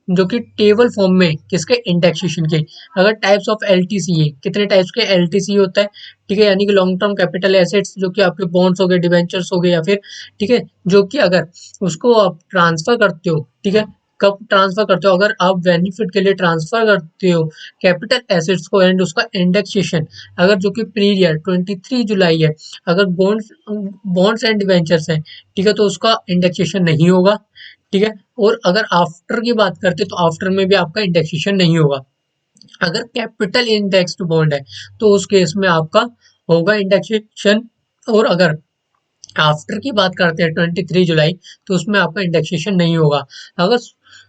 जो कि टेबल फॉर्म में किसके इंडेक्सेशन के, अगर टाइप्स ऑफ एलटीसीए, कितने टाइप्स के एलटीसीए होता है, ठीक है, यानी कि लॉन्ग टर्म कैपिटल एसेट्स, जो कि आपके बॉन्ड्स हो गए, डिवेंचर्स हो गए, या फिर ठीक है, जो कि अगर उसको आप ट्रांसफर करते हो, ठीक है, कब ट्रांसफर करते हो, अगर आप बेनिफिट के लिए ट्रांसफर करते हो कैपिटल एसेट्स को एंड उसका इंडेक्सेशन, अगर जो कि पीरियड 23 जुलाई है, अगर बॉन्ड्स एंड डिवेंचर्स हैं, ठीक है, तो उसका इंडेक्सेशन नहीं होगा। ठीक है, और अगर आफ्टर की बात करते हैं तो आफ्टर में भी आपका इंडेक्सेशन नहीं होगा। अगर कैपिटल इंडेक्स्ड बॉन्ड है तो उस केस में आपका होगा इंडेक्सेशन। और अगर आफ्टर की बात करते हैं 23 जुलाई, तो उसमें आपका इंडेक्सेशन नहीं होगा। अगर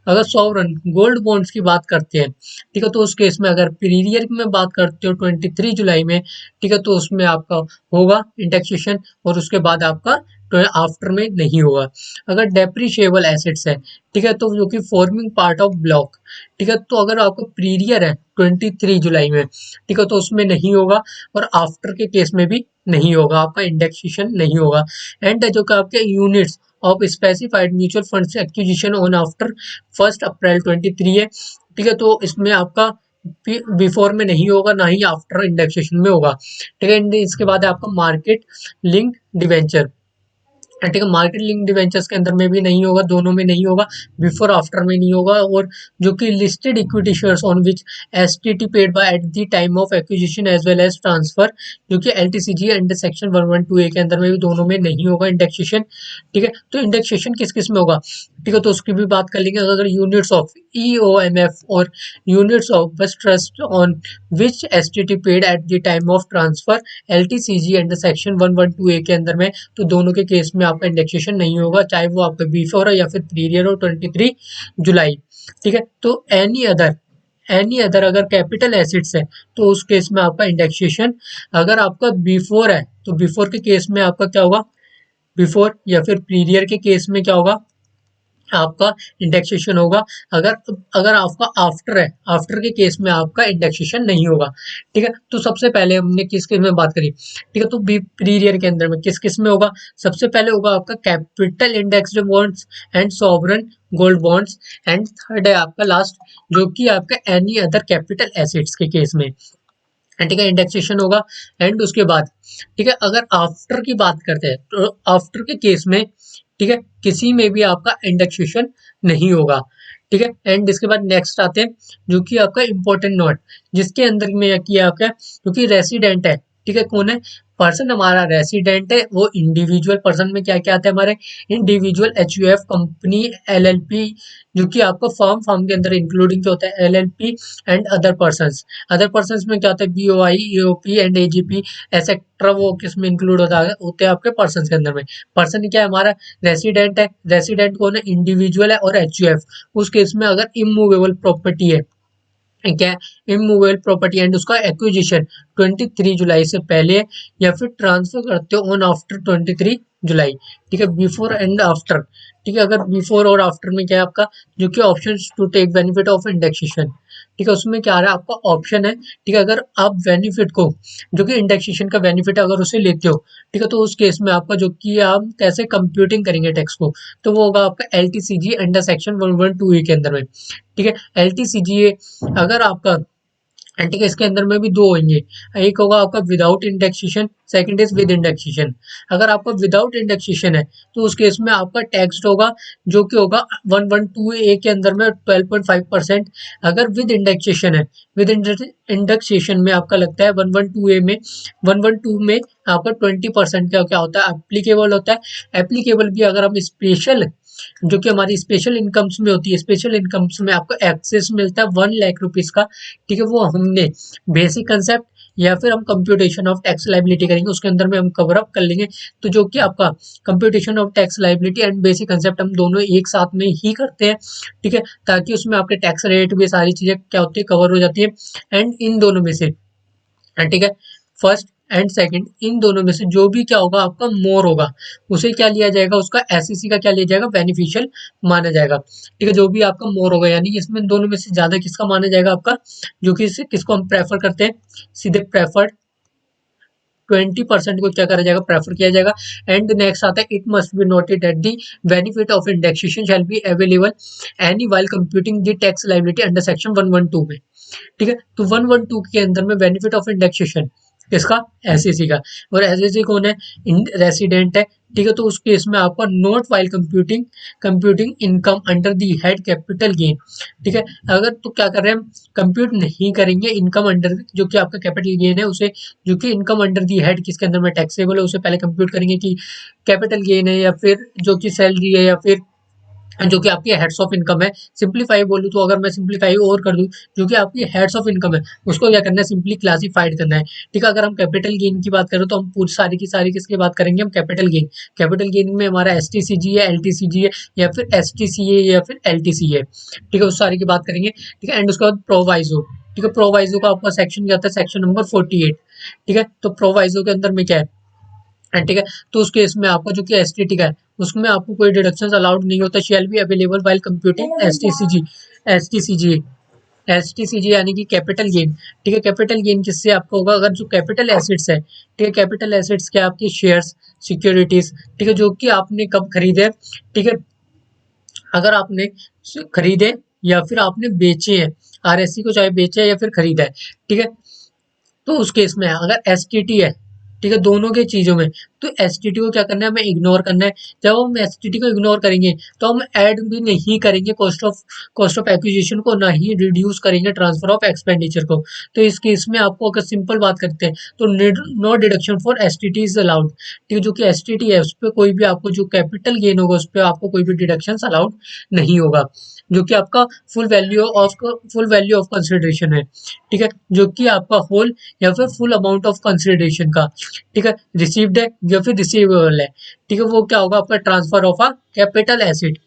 अगर सॉवरन गोल्ड बॉन्ड्स की बात करते हैं, ठीक है, तो उस केस में अगर पीरियड में बात करते हो 23 जुलाई में, ठीक है, तो उसमें आपका होगा इंडेक्सेशन, और उसके बाद आपका आफ्टर में नहीं होगा। अगर डेप्रिशिएबल एसेट्स है, ठीक है, तो जो कि फॉर्मिंग पार्ट ऑफ ब्लॉक, ठीक है, तो अगर आपका पीरियड है 23 जुलाई में, ठीक है, तो उसमें नहीं होगा, और आफ्टर के केस में भी नहीं होगा, आपका इंडेक्सेशन नहीं होगा। एंड जो कि आपके units of specified mutual funds acquisition on after 1 अप्रैल 23 है, ठीक है, तो इसमें आपका बिफोर में नहीं होगा, ना ही आफ्टर इंडेक्सेशन में होगा। ठीक है, इसके बाद है आपका मार्केट लिंक्ड डिवेंचर। ठीक है, मार्केट लिंक डिवेंचर्स के अंदर में भी नहीं होगा, दोनों में नहीं होगा, बिफोर आफ्टर में नहीं होगा। और जो कि listed equity shares on which STT paid by at the time of acquisition as well as transfer, जो कि एलटीसीजी अंडर सेक्शन 112 ए के अंदर में भी दोनों में नहीं होगा इंडेक्सेशन। ठीक है, तो इंडेक्सेशन किस किस में होगा, ठीक है, तो उसकी भी बात कर लेंगे। अगर यूनिट्स ऑफ ईओएमएफ और यूनिट्स ऑफ बस trust on which STT paid at the time of transfer LTCG under section 112 ए के अंदर में, तो दोनों के केस में आपका इंडेक्सेशन नहीं होगा, चाहे वो आपका बिफोर है या फिर पीरियड हो 23 जुलाई। ठीक है, तो एनी अदर अगर कैपिटल एसिड्स है तो उस केस में आपका इंडेक्सेशन, अगर आपका बिफोर है तो बिफोर के केस में आपका क्या होगा, बिफोर या फिर पीरियड के केस में क्या होगा, आपका इंडेक्सेशन होगा। अगर अगर आपका आफ्टर है, आफ्टर के केस में आपका इंडेक्सेशन नहीं होगा। ठीक है, तो सबसे पहले हमने किस केस में बात करी, ठीक है, तो पीरियड के अंदर में किस किस में होगा, सबसे पहले होगा आपका capital indexed bonds and sovereign gold bonds, and third है आपका लास्ट, जो कि आपका एनी अदर कैपिटल एसेट्स के केस में, ठीक है, इंडेक्सेशन होगा। एंड उसके बाद, ठीक है, अगर आफ्टर की बात करते हैं तो आफ्टर के केस में, ठीक है, किसी में भी आपका इंडेक्सेशन नहीं होगा। ठीक है, एंड इसके बाद नेक्स्ट आते हैं, जो कि आपका इंपॉर्टेंट नोट, जिसके अंदर में किया आपका, क्योंकि रेसिडेंट है, ठीक है, कौन है, पर्सन हमारा रेसिडेंट है, वो इंडिविजुअल पर्सन में क्या क्या आता है हमारे, इंडिविजुअल एचयूएफ कंपनी एलएलपी, जो कि आपका फर्म के अंदर इंक्लूडिंग क्या होता है, एलएलपी एंड अदर पर्सन में क्या होता है, BOI, EOP and AGP etcetera, वो किस में इंक्लूड होते हैं आपके पर्सन के अंदर में। पर्सन क्या है हमारा, रेसिडेंट है, रेसिडेंट कौन है, इंडिविजुअल है, और एचयूएफ उस केस में अगर इमूवेबल प्रॉपर्टी है, क्या इमूवेबल प्रॉपर्टी एंड उसका एक्विजिशन 23 जुलाई से पहले या फिर ट्रांसफर करते हो ऑन आफ्टर 23 जुलाई। ठीक है, बिफोर एंड आफ्टर, ठीक है, अगर बिफोर और आफ्टर में क्या है आपका, जो कि option to take benefit of indexation, ठीक है, उसमें क्या आ रहा है आपका ऑप्शन है, ठीक है, अगर आप बेनिफिट को, जो कि इंडेक्सेशन का बेनिफिट अगर उसे लेते हो, ठीक है, तो उस केस में आपका जो कि आप कैसे कंप्यूटिंग करेंगे टैक्स को, तो वो होगा आपका एलटीसीजी अंडर सेक्शन 112 के अंदर में। ठीक है, एलटीसीजी अगर आपका, ठीक है, इसके अंदर में भी दो होंगे, एक होगा आपका without indexation, second is with indexation. अगर आपका विदाउट इंडेक्सेशन है तो उस केस में आपका टैक्स होगा, जो कि होगा 112 ए के अंदर में 12.5%। अगर विद इंडेक्सेशन है, विद इंडेक्सेशन में आपका लगता है 112 ए में, 112 में आपका 20% का क्या होता है, एप्लीकेबल होता है। एप्लीकेबल भी अगर हम स्पेशल, जो कि हमारी स्पेशल इनकम्स में होती है, स्पेशल इनकम्स में आपको एक्सेस मिलता है 1 लाख रुपीज का। ठीक है, वो हमने बेसिक कंसेप्ट या फिर हम कंप्यूटेशन ऑफ टैक्स लाइबिलिटी करेंगे, उसके अंदर में हम कवर अप कर लेंगे। तो जो कि आपका computation of tax liability and basic concept हम दोनों एक साथ में ही करते हैं। ठीक है, ताकि उसमें आपके टैक्स रेट भी सारी चीजें क्या होती है, कवर हो जाती है। एंड इन दोनों में से, ठीक है, फर्स्ट एंड सेकंड, इन दोनों में से जो भी क्या होगा आपका मोर होगा, उसे क्या लिया जाएगा, उसका एसईसी का क्या लिया जाएगा, बेनिफिशियल माना जाएगा। ठीक है, जो भी आपका मोर होगा, यानी कि इसमें दोनों में से ज्यादा किसका माना जाएगा आपका, जो कि किसको हम प्रेफर करते हैं, सीधे प्रेफर्ड 20% को क्या करा जाएगा, प्रेफर किया जाएगा। एंड नेक्स्ट आता है, it must be noted that the benefit of indexation shall be available any while computing the tax liability under section 112 में। ठीक है, तो 112 के अंदर में बेनिफिट ऑफ इंडेक्सेशन किसका, एसईसी का। और एसईसी कौन है, रेसिडेंट है। ठीक है, तो उस केस में आपका note while computing income under the head capital gain. ठीक है, अगर तो क्या कर रहे हैं हम, कंप्यूट नहीं करेंगे इनकम अंडर जो कि आपका कैपिटल गेन है उसे, जो कि इनकम अंडर दी हेड किसके अंदर में टैक्सेबल है उसे पहले कंप्यूट करेंगे कि कैपिटल गेन है या फिर जो कि सैलरी है या फिर जो कि आपकी हेड्स ऑफ इनकम है। सिंपलीफाई बोलूँ तो अगर मैं सिंपलीफाई और कर दूं, जो कि आपकी हेड्स ऑफ इनकम है उसको क्या करना है, सिंपली क्लासिफाइड करना है। ठीक है, अगर हम कैपिटल गेन की बात करें तो हम पूरी सारी की सारी किसकी बात करेंगे, हम कैपिटल गेन। कैपिटल गेन में हमारा एसटीसीजी है, एलटीसीजी है या फिर एसटीसी है या फिर एलटीसी है। ठीक है, उस सारी की बात करेंगे। ठीक है, एंड उसके बाद प्रोवाइजो। ठीक है, प्रोवाइजो का आपका सेक्शन क्या आता है, सेक्शन नंबर 48। ठीक है, तो प्रोवाइजो के अंदर में क्या है, ठीक है, तो उस केस में आपका जो कि एसटीटी का है उसमें आपको कोई डिडक्शंस अलाउड नहीं होता, shall be available while computing STCG. STCG STCG यानी कि कैपिटल गेन। ठीक है, कैपिटल गेन किससे आपको होगा, अगर जो कैपिटल एसेट्स है, ठीक है, कैपिटल एसेट्स क्या आपके शेयर्स, सिक्योरिटीज, ठीक है, जो कि आपने कब खरीदे। ठीक है, अगर आपने खरीदे या फिर आपने बेचे हैं, आरएससी को चाहे बेचे है या फिर खरीदा है। ठीक है, तो उस केस में अगर एसटीटी है, ठीक है, दोनों के चीजों में, तो एसटीटी को क्या करना है, हमें इग्नोर करना है। जब हम एसटीटी को इग्नोर करेंगे तो हम ऐड भी नहीं करेंगे कॉस्ट ऑफ एक्विजिशन को, ना ही रिड्यूस करेंगे ट्रांसफर ऑफ एक्सपेंडिचर को। तो इस केस में आपको अगर सिंपल बात करते हैं तो no deduction for STT is allowed. ठीक है, जो कि एसटीटी है उस पर कोई भी आपको जो कैपिटल गेन होगा उस पर आपको कोई भी डिडक्शन अलाउड नहीं होगा, जो कि आपका फुल वैल्यू ऑफ कंसिडरेशन है। ठीक है, जो कि आपका होल या फिर फुल अमाउंट ऑफ कंसिडरेशन का, ठीक है, रिसीव्ड है या फिर रिसीवेबल है। ठीक है, वो क्या होगा, आपका transfer of a capital asset.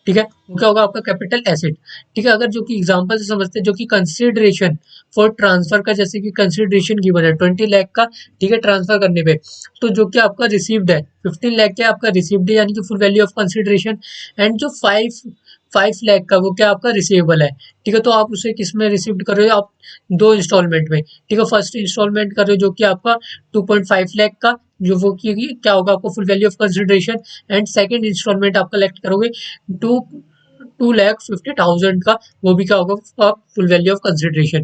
ठीक है, वो क्या होगा, आपका कैपिटल एसेट। ठीक है, अगर जो कि एग्जांपल से समझते हैं, जो कि कंसिडरेशन फॉर ट्रांसफर का, जैसे कि कंसिडरेशन गिवन है 20 लाख का, ठीक है, ट्रांसफर करने पे, तो जो कि आपका रिसीव्ड है 15 लाख क्या आपका रिसीव्ड है, यानी कि full value of consideration. And जो 5 लाख का वो क्या आपका रिसीवेबल है। ठीक है, तो आप उसे किस में रिसीव्ड कर रहे हो, आप दो इंस्टॉलमेंट में। ठीक है, फर्स्ट इंस्टॉलमेंट कर रहे हो जो कि आपका 2.5 लाख का, जो वो की क्या होगा आपको full value of consideration. And second instalment आप कलेक्ट करोगे 2,50,000 का, वो भी क्या होगा, फुल वैल्यू ऑफ कंसिडरेशन।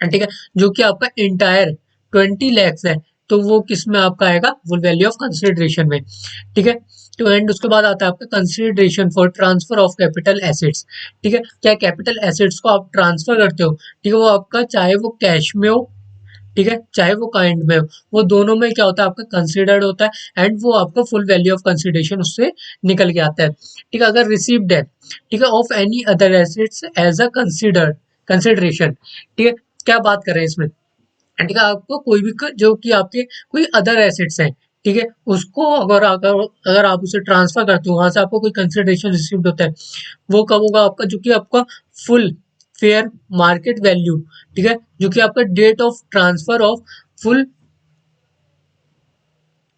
ठीक है, जो कि आपका इंटायर 20 lakhs है, तो वो किस में आपका आएगा, फुल वैल्यू ऑफ कंसिडरेशन में। ठीक है, तो एंड उसके बाद आता है आपका consideration for transfer of capital assets. ठीक है, क्या कैपिटल एसेट्स को आप ट्रांसफर करते हो, ठीक है, वो आपका चाहे वो कैश में हो, ठीक है, चाहे वो काइंड में हो, वो दोनों में क्या होता है, आपका कंसिडर्ड होता है। एंड वो आपका फुल वैल्यू ऑफ कंसिडरेशन उससे निकल के आता है। ठीक है, अगर रिसीव्ड है, ठीक है, of any other assets as a consideration. ठीक है, क्या बात कर रहे हैं इसमें, ठीक है, आपको कोई भी जो कि आपके कोई अदर एसेट्स हैं, ठीक है, उसको अगर अगर अगर आप उसे ट्रांसफर करते हो, वहां से आपको कोई कंसिडरेशन रिसीव्ड होता है, वो कब होगा आपका, जो कि आपका फुल फेयर मार्केट वैल्यू। ठीक है, जो कि आपका date of transfer of full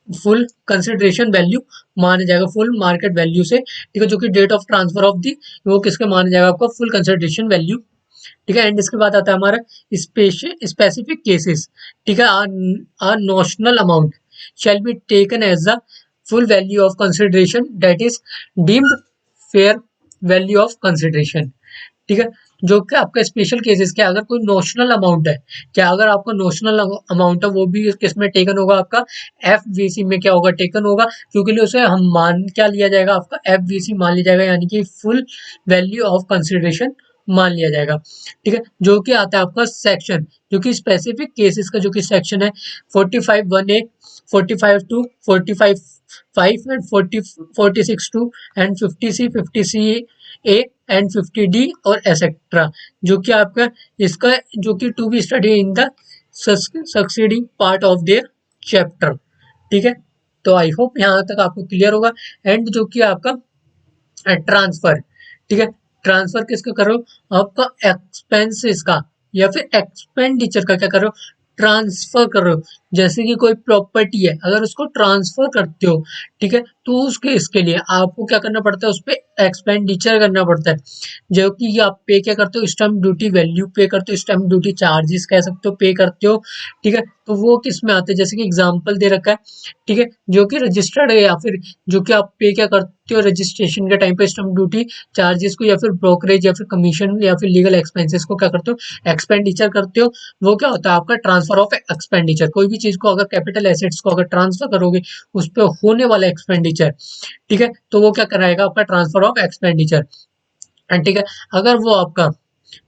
full consideration value माना जाएगा, फुल मार्केट वैल्यू से। ठीक है, जो कि date of transfer of the, वो किसके माना जाएगा, आपका फुल कंसिडरेशन वैल्यू। ठीक है, एंड इसके बाद आता है हमारा स्पेसिफिक केसेस। ठीक है, or notional amount shall be taken as the full value of consideration that is deemed fair value of consideration. ठीक है, जो कि आपका स्पेशल केसेस क्या, अगर कोई नोशनल अमाउंट है, क्या अगर आपका नोशनल अमाउंट है वो भी किस में टेकन होगा, आपका एफवीसी में क्या होगा, टेकन होगा, क्योंकि उसे हम मान क्या लिया जाएगा, आपका एफवीसी मान लिया जाएगा, यानी कि फुल वैल्यू ऑफ कंसिडरेशन मान लिया जाएगा। ठीक है, जो कि आता है आपका सेक्शन, जो कि स्पेसिफिक केसेस का जो कि सेक्शन है 45(1)(a), 45(2), 45(5) and 46(2) and 50(c), 50(c)(a) and 50(d) और एसेट्रा, जो कि आपका इसका जो कि to be study in the succeeding part of their chapter. ठीक है, तो आई होप यहाँ तक आपको क्लियर होगा। एंड जो कि आपका ट्रांसफर, ठीक है, ट्रांसफर किसका कर रहे हो, आपका एक्सपेंसेस का या फिर एक्सपेंडिचर का क्या कर रहे हो, ट्रांसफर कर रहे हो, जैसे कि कोई प्रॉपर्टी है अगर उसको ट्रांसफर करते हो, ठीक है, तो उसके इसके लिए आपको क्या करना पड़ता है, उस पर एक्सपेंडिचर करना पड़ता है, जो कि आप पे क्या करते हो, स्टैम्प ड्यूटी वैल्यू पे करते हो, स्टैम्प ड्यूटी चार्जेस कह सकते हो पे करते हो, ठीक है। तो वो किस में आते हैं, जैसे कि एग्जाम्पल दे रखा है, ठीक है, जो कि रजिस्टर्ड है या फिर जो कि आप पे क्या करते हो रजिस्ट्रेशन के टाइम पे स्टैम्प ड्यूटी चार्जेस को, या फिर ब्रोकरेज या फिर कमीशन या फिर लीगल एक्सपेंसेस को क्या करते हो, एक्सपेंडिचर करते हो। वो क्या होता है आपका ट्रांसफर ऑफ एक्सपेंडिचर, कोई भी चीज को अगर कैपिटल एसेट्स को अगर ट्रांसफर करोगे उस पर होने वाला एक्सपेंडिचर, ठीक है, तो वो क्या कराएगा आपका ट्रांसफर ऑफ एक्सपेंडिचर। एंड ठीक है, अगर वो आपका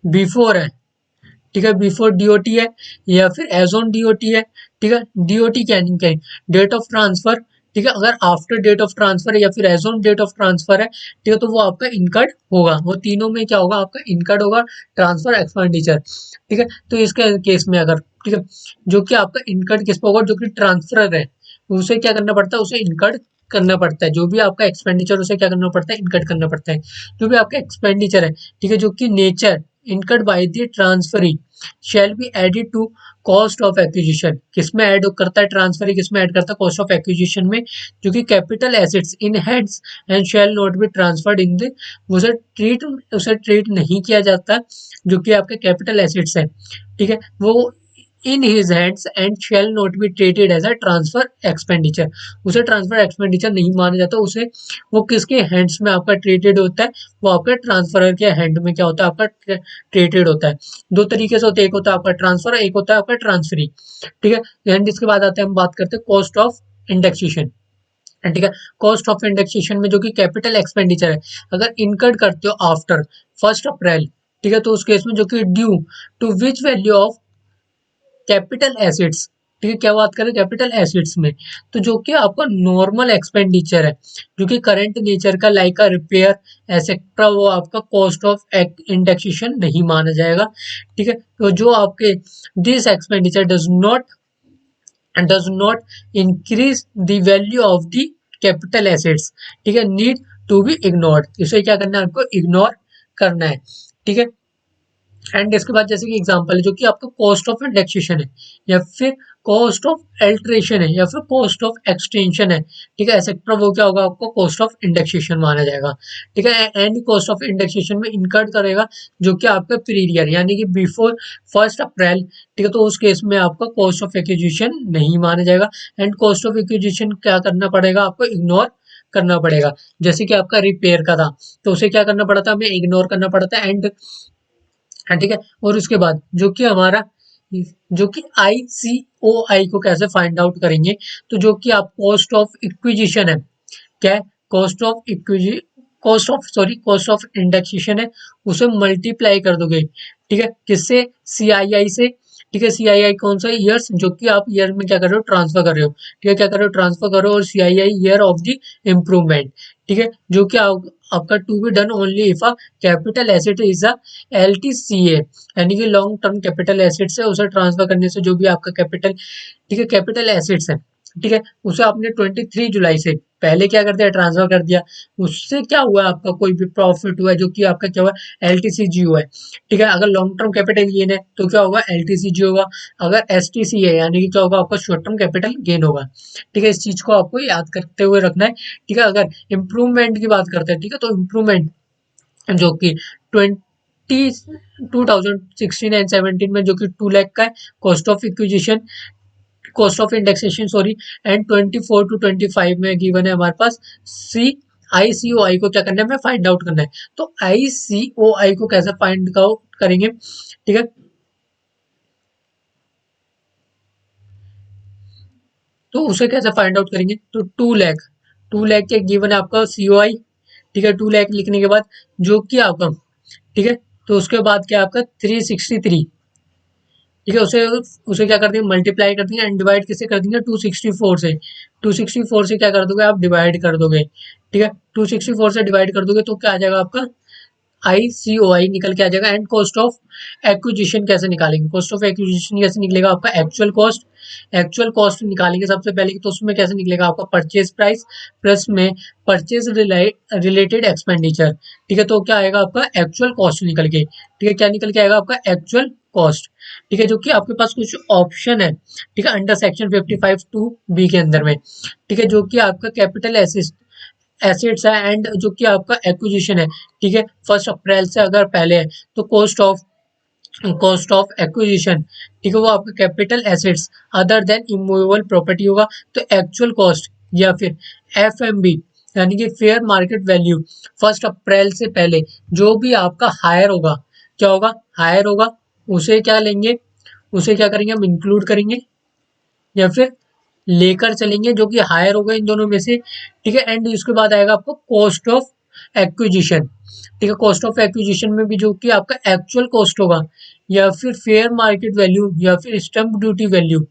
बिफोर है, ठीक है, बिफोर डीओटी है या फिर एज ऑन डीओटी है, ठीक है, डीओटी क्या नहीं कहें, डेट ऑफ ट्रांसफर, ठीक है, अगर आफ्टर डेट ऑफ ट्रांसफर है या फिर as on date of transfer है, ठीक है, तो वो आपका इनकर्ड होगा, वो तीनों में क्या होगा आपका इनकर्ड होगा ट्रांसफर एक्सपेंडिचर, ठीक है। तो इसके केस में अगर, ठीक है, जो कि आपका इनकर्ड किस पे होगा, जो कि ट्रांसफर है उसे क्या करना पड़ता है, उसे इनकर्ड करना पड़ता है, जो भी आपका एक्सपेंडिचर उसे क्या करना पड़ता है, इनकर्ड करना पड़ता है, जो भी आपका एक्सपेंडिचर है, ठीक है, जो कि nature incurred by the transferee shall be added to cost of acquisition, किसमें ऐड करता है ट्रांसफर, किसमें ऐड करता है कॉस्ट ऑफ एक्विजिशन में, जो कि capital assets in hands and shall not be transferred in the, उसे ट्रीट नहीं किया जाता, जो कि आपके कैपिटल एसेट्स है, ठीक है, वो in his hands and shall not be treated as a transfer expenditure, उसे ट्रांसफर एक्सपेंडिचर नहीं माना जाता, उसे वो किसके हैंड्स में आपका ट्रीटेड होता है, वो आपके ट्रांसफर के हैंड में क्या होता है आपका ट्रीटेड होता है। दो तरीके से होते हैं, एक होता है आपका ट्रांसफर, एक होता है आपका ट्रांसफरी, ठीक है। एंड इसके बाद आते हैं हम बात करते हैं कॉस्ट ऑफ इंडेक्सेशन, ठीक है। कॉस्ट ऑफ इंडेक्सेशन में जो कि कैपिटल एक्सपेंडिचर है, अगर इनकर्ड करते हो आफ्टर 1 अप्रैल, ठीक है, तो उस केस में जो कि due to which value of capital assets, ठीक है, क्या बात करें कैपिटल एसिड्स में, तो जो कि आपका नॉर्मल एक्सपेंडिचर है, जो कि करंट नेचर का लाइक अ रिपेयर एसेट्रा, वो आपका कॉस्ट ऑफ इंडेक्सेशन नहीं माना जाएगा, ठीक है। तो जो आपके this expenditure does not increase the value of the capital assets, ठीक है, नीड टू बी इग्नोर्ड, इसे क्या करना है आपको इग्नोर करना है, ठीक है। एंड इसके बाद जैसे कि एग्जांपल है जो कि आपका कॉस्ट ऑफ इंडेक्सेशन है, या फिर कॉस्ट ऑफ एल्ट्रेशन है, या फिर कॉस्ट ऑफ एक्सटेंशन है, ठीक है, एक्सेट्रा, वो क्या होगा आपको कॉस्ट ऑफ इंडेक्सेशन माना जाएगा, ठीक है। एंड कॉस्ट ऑफ इंडेक्सेशन में इनकर्ड करेगा जो कि आपका पीरियड यानी कि बिफोर 1 अप्रैल, ठीक है, तो उस केस में आपका कॉस्ट ऑफ एक्विजिशन नहीं माना जाएगा। एंड कॉस्ट ऑफ एक्विजिशन क्या करना पड़ेगा आपको इग्नोर करना पड़ेगा, जैसे कि आपका रिपेयर का था तो उसे क्या करना पड़ा था, हमें इग्नोर करना पड़ा था। एंड हाँ, ठीक है। और उसके बाद जो कि हमारा जो कि ICOI को कैसे फाइंड आउट करेंगे, तो जो कि आप कॉस्ट ऑफ इक्विजिशन है, क्या है कॉस्ट ऑफ इक्विजी कॉस्ट ऑफ इंडेक्सेशन है, उसे मल्टीप्लाई कर दोगे, ठीक है, किससे CII से, ठीक है। CII कौन सा ईयर्स, जो कि आप ईयर में क्या कर रहे हो ट्रांसफर कर रहे हो, ठीक है, क्या कर रहे हो ट्रांसफर कर रहे हो, और CII year of the improvement, ठीक है, जो कि आपका to be done only if a capital asset is a LTCA, यानी कि लॉन्ग टर्म कैपिटल एसेट्स है, उसे ट्रांसफर करने से जो भी आपका कैपिटल, ठीक है, कैपिटल एसेट्स है, ठीक है, उसे आपने 23 जुलाई से पहले क्या कर दिया ट्रांसफर कर दिया, उससे क्या हुआ आपका कोई भी प्रॉफिट हुआ है जो कि आपका क्या हुआ LTCG हुआ है, ठीक है। अगर लॉन्ग टर्म कैपिटल गेन है तो क्या होगा LTCG होगा, अगर STC है यानी कि क्या होगा आपका शॉर्ट टर्म कैपिटल गेन होगा, ठीक है। इस चीज को आपको याद करते हुए रखना है, ठीक है। अगर इम्प्रूवमेंट की बात करते हैं, ठीक है, तो इम्प्रूवमेंट जो कि 2016 एंड 17 में जो कि 2 लाख का है, cost of acquisition cost of indexation sorry, and 24 to 25 में गिवन है हमारे पास ICOI को क्या करना है हमें फाइंड आउट करना है। तो ICOI को कैसे फाइंड आउट करेंगे, ठीक है, तो उसे कैसे फाइंड आउट करेंगे, तो 2 लाख के गिवन है आपका COI, ठीक है। 2 लाख लिखने के बाद जो कि आपका, ठीक है, तो उसके बाद क्या आपका 363, ठीक है, उसे उसे क्या कर देंगे मल्टीप्लाई कर देंगे, एंड डिवाइड किससे कर देंगे 264 से, 264 से क्या कर दोगे आप डिवाइड कर दोगे, ठीक है। 264 से डिवाइड कर दोगे तो क्या आ जाएगा आपका ICOI निकल के आ जाएगा। एंड कॉस्ट ऑफ एक्विजिशन कैसे निकालेंगे, कॉस्ट ऑफ एक्विजिशन कैसे निकलेगा आपका एक्चुअल कॉस्ट निकालेंगे सबसे पहले, तो उसमें कैसे निकलेगा आपका परचेज प्राइस प्लस में परचेज रिलेटेड एक्सपेंडिचर, ठीक है, तो क्या आएगा आपका एक्चुअल कॉस्ट निकल के, ठीक है, क्या निकल के आएगा आपका एक्चुअल कॉस्ट, ठीक है, जो कि आपके पास कुछ ऑप्शन है, ठीक है, अंडर सेक्शन 55(2)(b) के अंदर में, ठीक है, जो कि आपका कैपिटल एसेट्स है एंड जो कि आपका एक्विजिशन है, ठीक है, 1 अप्रैल से अगर पहले है तो कॉस्ट ऑफ एक्विजिशन, ठीक है, वो आपका capital assets other than immovable property होगा। तो एक्चुअल कॉस्ट या फिर एफएमबी यानी कि फेयर मार्केट वैल्यू 1 अप्रैल से पहले जो भी आपका हायर होगा, क्या होगा, हायर होगा, उसे क्या लेंगे, उसे क्या करेंगे, हम इंक्लूड करेंगे या फिर लेकर चलेंगे, जो कि हायर होगा इन दोनों में से, ठीक है। एंड उसके बाद आएगा आपको कॉस्ट ऑफ एक्विजिशन, ठीक है, कॉस्ट ऑफ एक्विजिशन में भी जो कि आपका एक्चुअल कॉस्ट होगा या फिर फेयर मार्केट वैल्यू या फिर स्टैम्प ड्यूटी वैल्यू,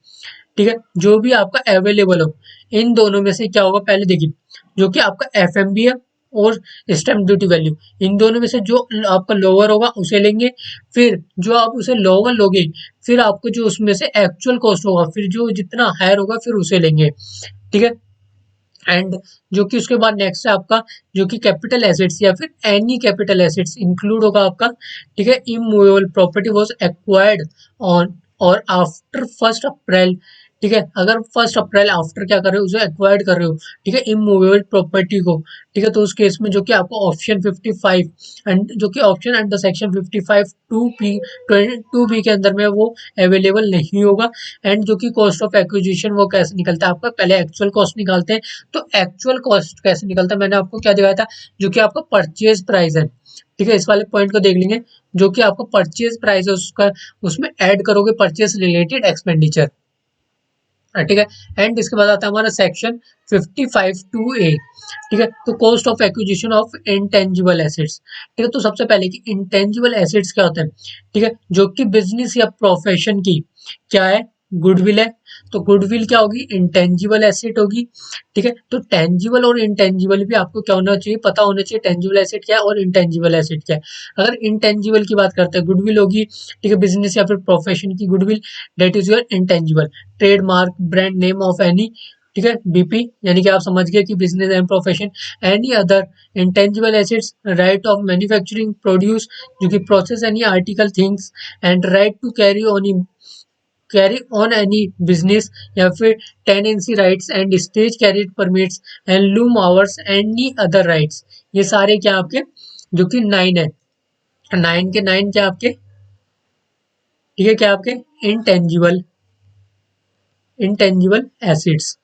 ठीक है, जो भी आपका अवेलेबल हो, इन दोनों में से क्या होगा, पहले देखिए, जो कि आपका एफएमबी है और स्टैम्प ड्यूटी वैल्यू, इन दोनों में से जो आपका लोअर होगा उसे लेंगे, फिर जो आप उसे लोअर लोगे, फिर आपको जो उसमें से एक्चुअल कॉस्ट होगा, फिर जो जितना हायर होगा फिर उसे लेंगे, ठीक है। एंड जो कि उसके बाद नेक्स्ट है आपका जो कि कैपिटल एसेट्स या फिर एनी कैपिटल एसेट्स इंक्लूड होगा आपका, ठीक है, immovable property was acquired on और आफ्टर 1 अप्रैल, ठीक है, अगर 1 अप्रैल आफ्टर क्या कर रहे हो, उसे एक्वायर्ड कर रहे हो, ठीक है, इमूवेबल प्रॉपर्टी को, ठीक है, तो उस केस में जो कि आपको ऑप्शन 55 एंड जो कि ऑप्शन अंडर सेक्शन 55(2)(b) के अंदर में वो अवेलेबल नहीं होगा। एंड जो कि कॉस्ट ऑफ एक्विजिशन वो कैसे निकलता है आपका, पहले एक्चुअल कॉस्ट निकालते हैं। तो एक्चुअल कॉस्ट कैसे निकलता है, मैंने आपको क्या दिखाया था, जो कि आपका परचेज प्राइस है, ठीक है, इस वाले पॉइंट को देख लेंगे, जो कि आपका परचेज प्राइस है उसका, उसमें ऐड करोगे परचेज रिलेटेड एक्सपेंडिचर, ठीक है। एंड इसके बाद आता है हमारा सेक्शन 55(2)(a), ठीक है, तो cost of acquisition of intangible assets, ठीक है, तो सबसे पहले कि इंटेंजिबल एसेट्स क्या होता है, ठीक है, जो कि बिजनेस या प्रोफेशन की क्या है, गुडविल है, तो गुडविल क्या होगी, इंटेंजिबल एसेट होगी, ठीक है। तो टेंजिबल और इंटेंजिबल भी आपको क्या होना चाहिए, पता होना चाहिए, टेंजिबल एसेट क्या है और इंटेंजिबल एसेट क्या है। अगर इंटेंजिबल की बात करते हैं, गुडविल होगी, ठीक है, बिजनेस या फिर प्रोफेशन की goodwill, that is your intangible, trademark, brand name of any, ठीक है, बीपी, यानी कि आप समझ गए कि business and profession, any other intangible assets, right of manufacturing produce, जो कि process any article things, and right to carry on any business या फिर tenancy rights and stage carrier permits and loom hours any other rights, ये सारे क्या आपके जो कि 9 है, 9 के 9 क्या आपके, ठीक है, क्या आपके इंटेंजिबल इंटेंजिबल एसिड्स,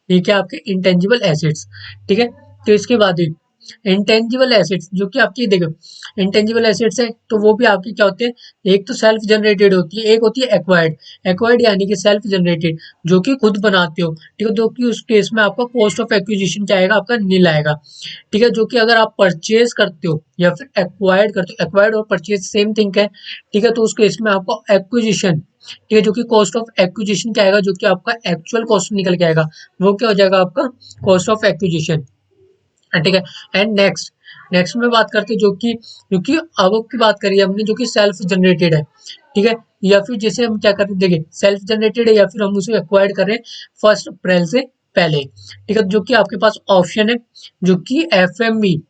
ठीक है, आपके इंटेंजिबल एसेट्स, ठीक है। तो इसके बाद इंटेंजिबल एसेट्स जो कि आपकी देखो, इंटेंजिबल एसेट्स है तो वो भी आपकी क्या होते हैं, एक तो सेल्फ जनरेटेड होती है, एक होती है एक्वायर्ड, एक्वायर्ड यानी कि सेल्फ जनरेटेड, जो कि खुद बनाते हो, ठीक है, जो कि उस केस में आपका कॉस्ट ऑफ एक्विजिशन क्या आएगा, आपका नील आएगा, ठीक है, जो कि अगर आप परचेज करते हो या फिर एक्वायर्ड करते हो, एक्वायर्ड और परचेज सेम थिंग है, ठीक है, तो उस केस में आपको एक्विजिशन, ठीक है, जो कि कॉस्ट ऑफ एक्विजिशन क्या आएगा, जो कि आपका एक्चुअल कॉस्ट निकल के आएगा, वो क्या हो जाएगा आपका कॉस्ट ऑफ एक्विजिशन, ठीक है। एंड नेक्स्ट नेक्स्ट में बात करते हैं जो कि अब की बात करिए हमने, जो कि सेल्फ जनरेटेड है, ठीक है, या फिर जैसे हम क्या करते हैं, देखिए सेल्फ जनरेटेड है या फिर हम उसे एक्वायर्ड कर रहे हैं 1 अप्रैल से पहले, ठीक है, जो कि आपके पास ऑप्शन है, जो कि एफएमबी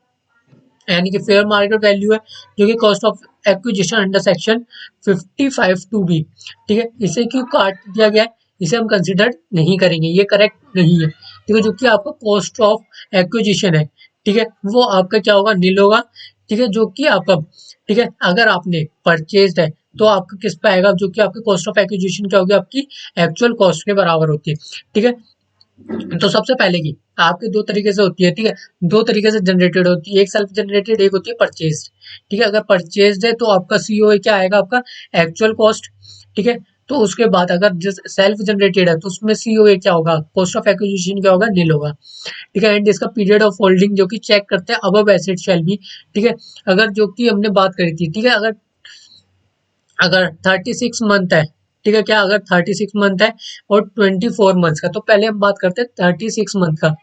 यानी कि फेयर मार्केट वैल्यू है, जो कि cost of acquisition under section 55(2)(b), ठीक है, इसे क्यों काट दिया गया है, इसे हम कंसिडर नहीं करेंगे, ये करेक्ट नहीं है, ठीक है, जो कि आपका कॉस्ट ऑफ एक्विजिशन है, ठीक है, वो आपका क्या होगा, नील होगा, ठीक है, जो कि आपका, ठीक है, अगर आपने परचेज है तो आपका किस पे आएगा, जो कि आपकी कॉस्ट ऑफ एक्विजिशन क्या होगी, आपकी एक्चुअल कॉस्ट के बराबर होती है, ठीक है। तो सबसे पहले की आपके दो तरीके से होती है, ठीक है, दो तरीके से जनरेटेड होती है, एक सेल्फ जनरेटेड, एक होती है परचेज, ठीक है, अगर परचेज है तो आपका सीओ क्या आएगा, आपका एक्चुअल कॉस्ट, ठीक है, तो उसके बाद अगर जिस सेल्फ जनरेटेड है तो उसमें सीओ क्या होगा, कॉस्ट ऑफ एक्विजिशन क्या होगा, नील होगा, ठीक है। एंड इसका पीरियड ऑफ होल्डिंग जो कि चेक करते हैं अबव एसेट शैल बी, ठीक है, अगर जो कि हमने बात करी थी, ठीक है, अगर अगर 36 मंथ है, ठीक है, क्या अगर 36 मंथ है और 24 मंथ का, तो पहले हम बात करते हैं 36 मंथ का,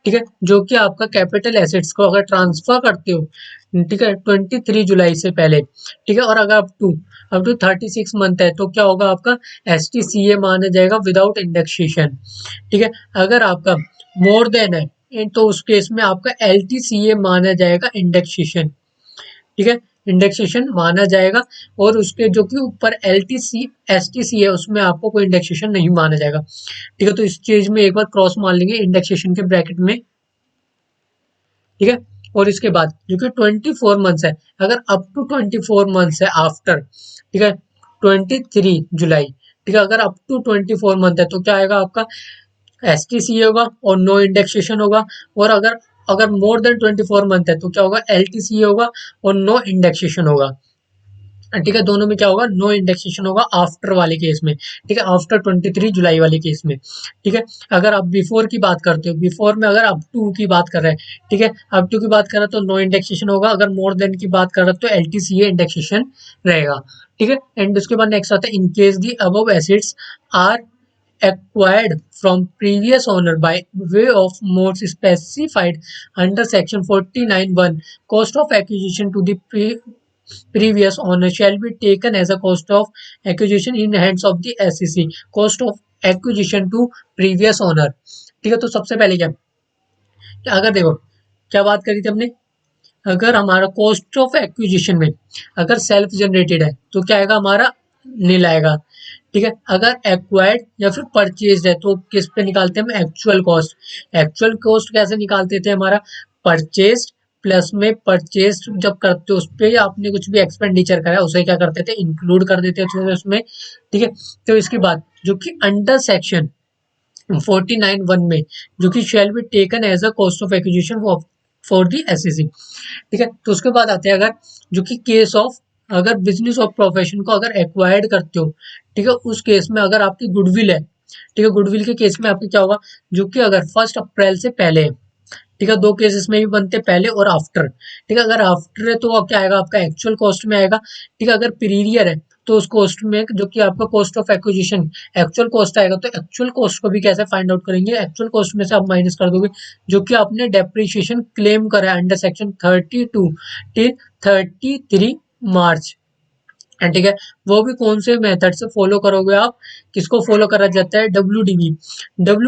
ठीक है, जो कि आपका कैपिटल एसेट्स को अगर ट्रांसफर करते हो, ठीक है, 23 जुलाई से पहले, ठीक है, और अगर अप टू 36 मंथ है तो क्या होगा, आपका एसटीसीए माना जाएगा विदाउट इंडेक्सेशन, ठीक है, अगर आपका मोर देन है तो उस केस में आपका एलटीसीए माना जाएगा इंडेक्सेशन, ठीक है, इंडेक्सेशन माना जाएगा, और उसके जो कि ऊपर LTC STC है उसमें आपको कोई इंडेक्सेशन नहीं माना जाएगा। ठीक है, तो इस चीज में एक बार क्रॉस मान लेंगे इंडेक्सेशन के ब्रैकेट में। ठीक है, और इसके बाद जो कि 24 मंथ्स है, अगर अप टू 24 मंथ्स है आफ्टर, ठीक है, 23 जुलाई, ठीक है, अगर अप टू 24 मंथ है तो क्या आएगा आपका STC होगा और नो इंडेक्सेशन होगा। और अगर अगर मोर देन 24 मंथ है तो क्या होगा LTC होगा और नो इंडेक्सेशन होगा। ठीक है, दोनों में क्या होगा नो इंडेक्सेशन होगा आफ्टर वाले केस में। ठीक है, आफ्टर 23 जुलाई वाले केस में। ठीक है, अगर आप बिफोर की बात करते हो, बिफोर में अगर अप टू की बात कर रहे हैं, ठीक है, अप टू की बात कर रहे हैं तो नो इंडेक्सेशन होगा, अगर मोर देन की बात कर रहे हैं तो LTCA इंडेक्सेशन रहेगा। ठीक है, एंड उसके बाद नेक्स्ट आता है in case the above assets are acquired from previous owner by way of modes specified under section 49(1), cost of acquisition to the previous owner shall be taken as a cost of acquisition in hands of the SEC, cost of acquisition to previous owner। ठीक है, तो सबसे पहले क्या, अगर देखो क्या बात करी थी हमने, अगर हमारा कॉस्ट ऑफ एक्विजिशन में अगर सेल्फ जनरेटेड है तो क्या आएगा हमारा नील आएगा। ठीक है, अगर एक्वायर्ड या फिर परचेज है तो किस पे निकालते हैं हम एक्चुअल कॉस्ट। एक्चुअल कॉस्ट कैसे निकालते थे, हमारा परचेज प्लस में परचेज जब करते हो उस पर आपने कुछ भी एक्सपेंडिचर करा है उसे क्या करते थे इंक्लूड कर देते थे उसमें। ठीक है, तो इसके बाद जो कि अंडर सेक्शन 49(1) में जो कि shall be taken as a cost of acquisition for the SEC। ठीक है, तो उसके बाद आते हैं अगर जो कि केस ऑफ अगर बिजनेस ऑफ प्रोफेशन को अगर एक्वायर्ड करते हो, ठीक है, उस केस में अगर आपकी गुडविल है, ठीक है, गुडविल के केस में आपकी क्या होगा, जो कि अगर 1 अप्रैल से पहले है, ठीक है, दो केसेस में भी बनते हैं पहले और आफ्टर। ठीक है, अगर आफ्टर है तो क्या आएगा आपका एक्चुअल कॉस्ट में आएगा। ठीक है, अगर पीरियड है तो उस कॉस्ट में जो कि आपका cost of acquisition actual cost आएगा, तो एक्चुअल कॉस्ट को भी कैसे फाइंड आउट करेंगे, एक्चुअल कॉस्ट में से आप माइनस कर दोगे जो कि आपने डेप्रिसिएशन क्लेम करा है अंडर सेक्शन 32 टिल 33 मार्च। ठीक है, वो भी कौन से मेथड से फॉलो करोगे आप, किसको फॉलो करा जाता है डब्ल्यू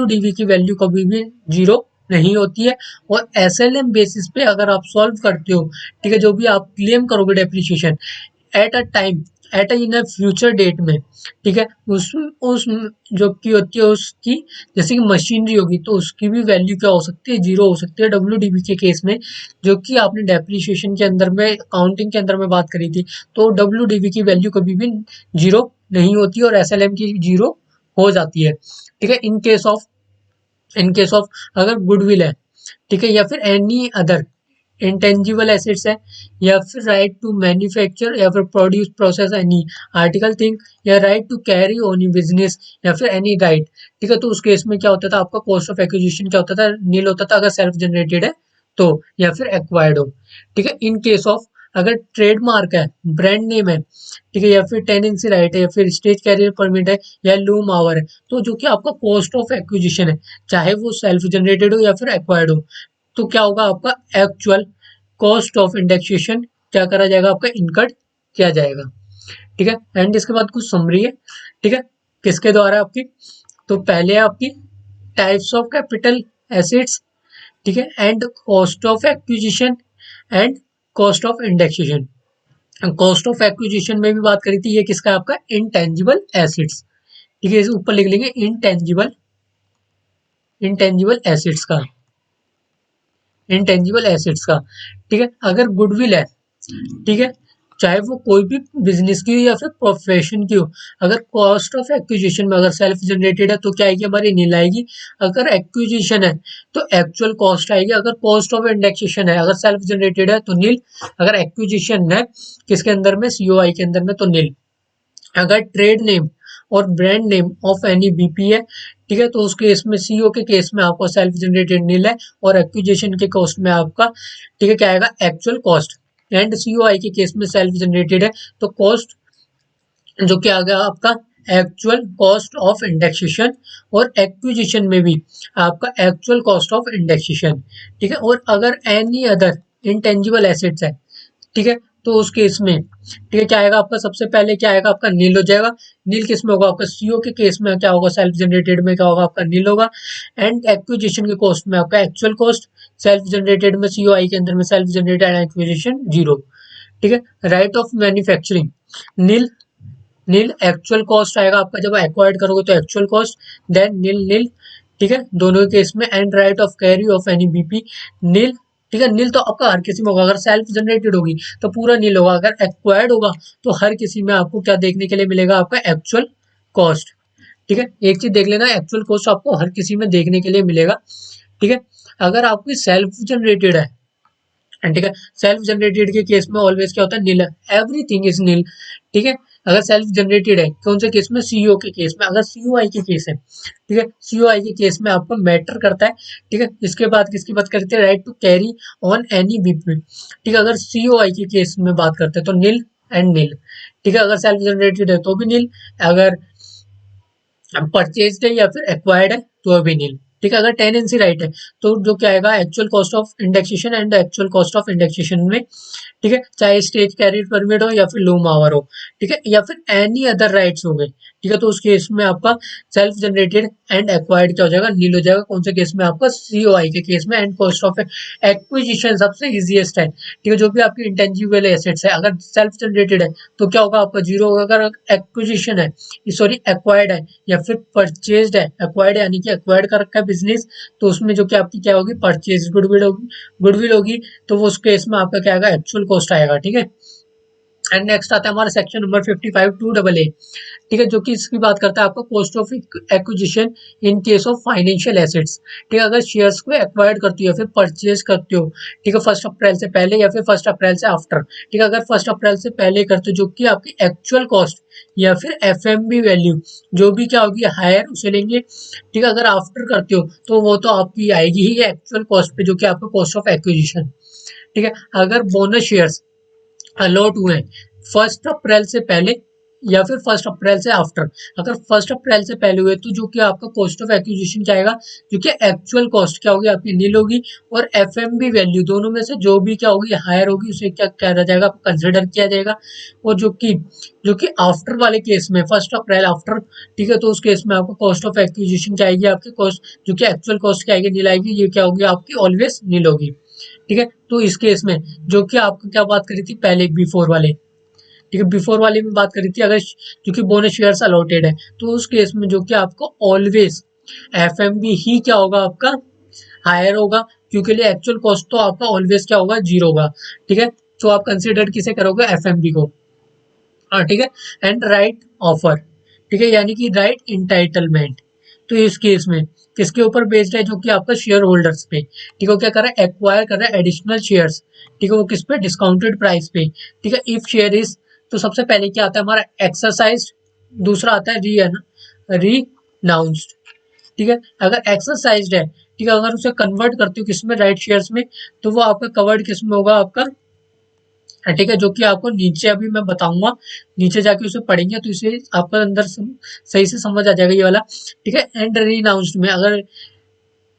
डी वी की वैल्यू कभी भी जीरो नहीं होती है। और SLM बेसिस पे अगर आप सॉल्व करते हो, ठीक है, जो भी आप क्लेम करोगे depreciation at a time at in a future date में, ठीक है, उस जो की होती है उसकी जैसे कि मशीनरी होगी तो उसकी भी वैल्यू क्या हो सकती है जीरो हो सकती है WDV के केस में। जो कि आपने डेप्रिसिएशन के अंदर में काउंटिंग के अंदर में बात करी थी, तो WDV की वैल्यू कभी भी जीरो नहीं होती और SLM की जीरो हो जाती है। ठीक है, इन केस ऑफ अगर गुडविल है, ठीक है, या फिर एनी अदर इंटेंजिबल एसेट्स है, या फिर राइट टू मैन्युफैक्चर या फिर produce process any article thing, या right to carry on business, या फिर एनी राइट। ठीक है, तो उस केस में क्या होता था आपका कॉस्ट ऑफ एक्विजिशन क्या होता था नील होता था अगर सेल्फ जनरेटेड है तो, या फिर एक्वायर्ड हो। ठीक है, इन केस ऑफ अगर ट्रेडमार्क है, ब्रांड नेम है, ठीक है, या फिर टेनेंसी राइट है, या फिर स्टेज कैरियर परमिट है, या लूम आवर है, तो जो कि आपका कॉस्ट ऑफ एक्विजिशन है चाहे वो सेल्फ जनरेटेड हो या फिर एक्वायर्ड हो, तो क्या होगा आपका एक्चुअल कॉस्ट ऑफ इंडेक्सेशन क्या करा जाएगा आपका इनकट किया जाएगा। ठीक है, एंड इसके बाद कुछ समरी है। ठीक है, किसके द्वारा आपकी, तो पहले है आपकी टाइप्स ऑफ कैपिटल एसेट्स, ठीक है, and cost of acquisition and cost of indexation. Cost of acquisition में भी बात करी थी, ये किसका आपका इंटेंजिबल एसेट्स। ठीक है, इसे ऊपर लिख लेंगे इंटेंजिबल इंटेंजिबल एसेट्स का, इंटेंजिबल एसेट्स का। ठीक है, अगर गुडविल है, ठीक है, चाहे वो कोई भी बिजनेस की हो या फिर प्रोफेशन की हो, अगर कॉस्ट ऑफ एक्विजिशन में अगर सेल्फ जनरेटेड है तो क्या आएगी हमारी नील आएगी, अगर एक्विजिशन है तो एक्चुअल कॉस्ट आएगी, अगर कॉस्ट ऑफ इंडेक्सेशन है अगर सेल्फ जनरेटेड है तो नील, अगर एक्विजिशन है किसके अंदर में COI के अंदर में तो नील। अगर ट्रेड नेम और brand name of any BP है, ठीक है, तो उस केस में CO के केस में आपका सेल्फ जनरेटेड नील है, और एक्विजिशन के कॉस्ट में आपका, ठीक है, क्या आएगा एक्चुअल कॉस्ट। एंड COI के केस में सेल्फ जनरेटेड है तो कॉस्ट जो कि आ गया आपका एक्चुअल कॉस्ट ऑफ इंडेक्सेशन, और एक्विजिशन में भी आपका एक्चुअल कॉस्ट ऑफ इंडेक्सेशन। ठीक है, और अगर एनी अदर इंटेंजिबल एसेट्स है, ठीक है, तो उस केस में, ठीक है, क्या आएगा आपका सबसे पहले क्या आएगा आपका नील हो जाएगा। नील किस में होगा आपका CO के केस में क्या होगा सेल्फ जनरेटेड में क्या होगा आपका नील होगा। एंड एक्विजिशन के कॉस्ट में आपका एक्चुअल कॉस्ट, सेल्फ जनरेटेड में COI के अंदर में सेल्फ जनरेटेड एक्विजिशन जीरो। ठीक है। Right of manufacturing nil, nil actual cost आएगा आपका, जब एक्वायर्ड करोगे तो actual cost, then nil nil, ठीक है, दोनों केस में। And right of carry of any BP nil, ठीक है। नील तो आपका हर किसी में होगा, अगर सेल्फ जनरेटेड होगी तो पूरा नील होगा, अगर एक्वायर्ड होगा तो हर किसी में आपको क्या देखने के लिए मिलेगा, आपका एक्चुअल कॉस्ट, ठीक है। एक चीज देख लेना, एक्चुअल कॉस्ट आपको हर किसी में देखने के लिए मिलेगा, ठीक है। अगर आपकी सेल्फ जनरेटेड है, ठीक है, सेल्फ जनरेटेड के केस में ऑलवेज क्या होता है, नील, एवरीथिंग इज नील, ठीक है। अगर सेल्फ जनरेटेड है कौन से केस में, सीईओ के केस में। अगर सीओआई के केस है, ठीक है, सीओआई के केस में आपको मैटर करता है, ठीक है। इसके बाद किसकी बात करते हैं, right to carry on any BP, ठीक है। अगर सीओआई के केस में बात करते हैं तो नील एंड नील, ठीक है। अगर सेल्फ जनरेटेड है तो भी नील, अगर परचेज्ड है या फिर एक्वायर्ड है तो भी नील, ठीक है। अगर टेनेंसी राइट है तो जो क्या आएगा, actual cost of indexation and actual cost of indexation में, ठीक है, चाहे स्टेज कैरियर परमिट हो या फिर लूम आवर हो, ठीक है, या फिर एनी अदर राइट्स हो गए, ठीक है। तो उस केस में आपका सेल्फ जनरेटेड एंड एक्वायर्ड क्या हो जाएगा, नील हो जाएगा। कौन से केस में, आपका सीओआई के केस में। एंड कॉस्ट ऑफ एक्विजिशन सबसे इजीएस्ट है, ठीक है, जो भी आपकी इंटेंजिबल एसेट्स है, अगर सेल्फ जनरेटेड है तो क्या होगा, आपका जीरो होगा। अगर एक्विजिशन है, सॉरी एक्वायर्ड है या फिर परचेज्ड है, एक्वायर्ड यानी कि एक्वायर्ड कर रखा है बिजनेस, तो उसमें जो कि आपकी क्या होगी, परचेज गुडविल होगी, गुडविल होगी, तो वो उस केस में आपका क्या आएगा, एक्चुअल कॉस्ट आएगा, ठीक है। एंड नेक्स्ट आता है हमारा सेक्शन नंबर 55 2AA, ठीक है, जो कि इसकी बात करता है आपका cost of acquisition in case of financial assets, ठीक है। अगर शेयर्स को एक्वायर्ड करती हो या फिर परचेज करते हो, ठीक है, 1 अप्रैल से पहले या फिर 1 अप्रैल से आफ्टर, ठीक है। अगर 1 अप्रैल से पहले करते हो जो कि आपकी एक्चुअल कॉस्ट या फिर एफएमबी वैल्यू जो भी क्या होगी, हायर उसे लेंगे, ठीक है। अगर आफ्टर करते हो तो वो तो आपकी आएगी ही एक्चुअल कॉस्ट पे, जो कि आपका कॉस्ट ऑफ एक्विजिशन, ठीक है। अगर बोनस शेयर्स अलॉट हुए 1 अप्रैल से पहले या फिर 1 अप्रैल से आफ्टर, अगर 1 अप्रैल से पहले हुए तो जो कि आपका कॉस्ट ऑफ एक्विजिशन क्या आएगा, जो कि एक्चुअल कॉस्ट क्या होगी, आपकी नील होगी। और एफएमबी वैल्यू दोनों में से जो भी क्या होगी, हायर होगी, उसे क्या कहा जाएगा, कंसिडर किया जाएगा। और जो कि आफ्टर वाले केस में 1 अप्रैल आफ्टर, ठीक है, तो उस केस में आपको कॉस्ट ऑफ एक्विजिशन क्या आएगी, आपकी कॉस्ट जो कि एक्चुअल कॉस्ट क्या आएगी, नील आएगी। ये क्या होगी, आपकी ऑलवेज नील होगी, ठीक है। तो इस केस में जो कि आपको क्या बात करी थी पहले, बिफोर वाले, ठीक है, बिफोर वाले में बात करी थी, अगर जो कि बोनस शेयर्स अलॉटेड है तो उस केस में जो कि आपको ऑलवेज एफएमबी ही क्या होगा, आपका हायर होगा, क्योंकि लिए एक्चुअल कॉस्ट तो आपका ऑलवेज क्या होगा, जीरो होगा, ठीक है। तो आप कंसिडर किसे करोगे, एफएमबी को, हाँ, ठीक है। एंड राइट ऑफर, ठीक है, यानी कि राइट इंटाइटलमेंट, तो इस केस में किसके ऊपर बेस्ड है, जो कि आपका शेयर होल्डर्स पे, ठीक है, वो क्या कर रहा है, एक्वायर कर रहा है एडिशनल शेयर्स, ठीक है, वो किस पे, डिस्काउंटेड प्राइस पे, ठीक है। इफ शेयर इज, तो सबसे पहले क्या आता है हमारा, एक्सरसाइज, दूसरा आता है रीनाउंस्ड, ठीक है। अगर एक्सरसाइज है, ठीक है, अगर उसे कन्वर्ट करते हो किसमें, राइट शेयर्स में, तो वो आपका कवर्ड किसमें होगा, आपका, ठीक है, जो कि आपको नीचे अभी मैं बताऊंगा, नीचे जाके उसे पढ़ेंगे तो इसे आपका अंदर सही से समझ आ जाएगा ये वाला, ठीक है। एंड रीनाउंस्ड में अगर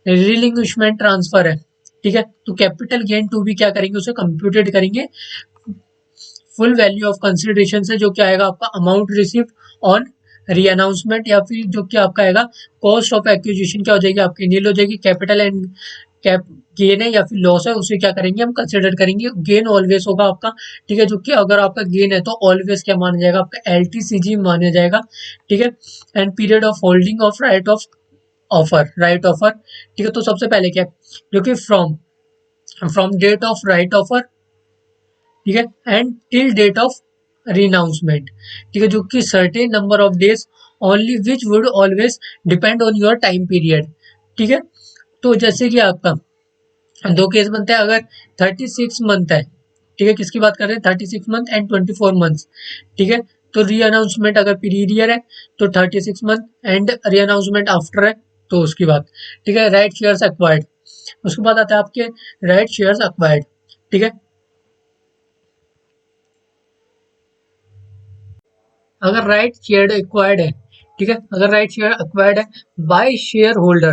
रिलिंग्विशमेंट ट्रांसफर है, ठीक है, तो कैपिटल गेन टू भी क्या करेंगे, उसे कंप्यूटेड करेंगे फुल वैल्यू ऑफ कंसिडरेशन से, जो क्या आएगा आपका, अमाउंट रिसीव ऑन री अनाउंसमेंट, या फिर जो कि आपका आएगा कॉस्ट ऑफ एक्विजिशन क्या हो जाएगी, आपकी नील हो जाएगी। कैपिटल एंड कैप गेन है या फिर लॉस है, उसे क्या करेंगे, हम कंसिडर करेंगे। गेन ऑलवेज होगा आपका, ठीक है, जो कि अगर आपका गेन है तो ऑलवेज क्या माना जाएगा, आपका एलटीसीजी माना जाएगा, ठीक है। And period of holding of right of offer, right offer, ठीक है। तो सबसे पहले क्या, जो कि from from date of right offer, ठीक है, and till date of renouncement, ठीक है, जो कि certain number of days only which would always depend on your time period, ठीक है। तो जैसे कि आपका दो केस बनते हैं, अगर 36 मंथ है, ठीक है, किसकी बात कर रहे हैं, 36 मंथ एंड 24 मंथ, ठीक है। तो री अनाउंसमेंट अगर पीरियड है तो 36 month, and re announcement after है तो उसकी बात, ठीक है। राइट शेयर्स एक्वायर्ड, उसके बाद आता है आपके राइट शेयर्स एक्वायर्ड, ठीक है। अगर राइट शेयर एक्वायर्ड है, ठीक है, अगर राइट शेयर एक्वायर्ड है बाय शेयर होल्डर,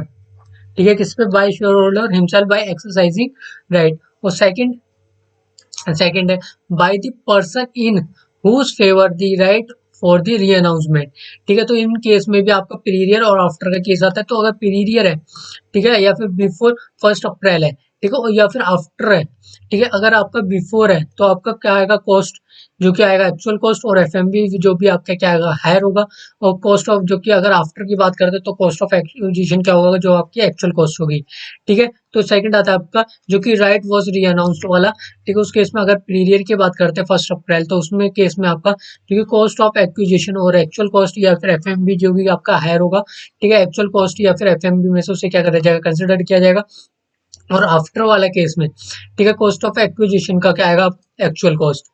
ठीक है, किस पे, by shareholder himself by exercising right. और सेकंड है by the person in whose favour the right for the renouncement, ठीक है। तो इन केस में भी आपका पीरियड और आफ्टर का केस आता है। तो अगर पीरियड है, ठीक है, या फिर बिफोर 1 अप्रैल है, ठीक है, या फिर आफ्टर है, ठीक है। अगर आपका बिफोर है तो आपका क्या आएगा कॉस्ट, जो कि आएगा एक्चुअल कॉस्ट, और एफएमबी जो भी आपका क्या आएगा हायर होगा। और कॉस्ट ऑफ, जो कि अगर आफ्टर की बात करते हैं तो कॉस्ट ऑफ एक्विजिशन क्या होगा, जो आपकी एक्चुअल कॉस्ट होगी, ठीक है। तो सेकंड आता है आपका जो कि राइट वॉज री अनाउंस्ड वाला, ठीक है। उस केस में अगर पीरियड की बात करते हैं 1 अप्रैल, तो उसमें केस में आपका क्योंकि कॉस्ट ऑफ एक्विजिशन और एक्चुअल कॉस्ट या फिर एफएमबी जो भी आपका हायर होगा, ठीक है, एक्चुअल कॉस्ट या फिर एफएमबी में से उसे क्या करा जाएगा, कंसिडर किया जाएगा। और आफ्टर वाला केस में, ठीक है, कॉस्ट ऑफ एक्विजिशन का क्या आएगा, एक्चुअल कॉस्ट,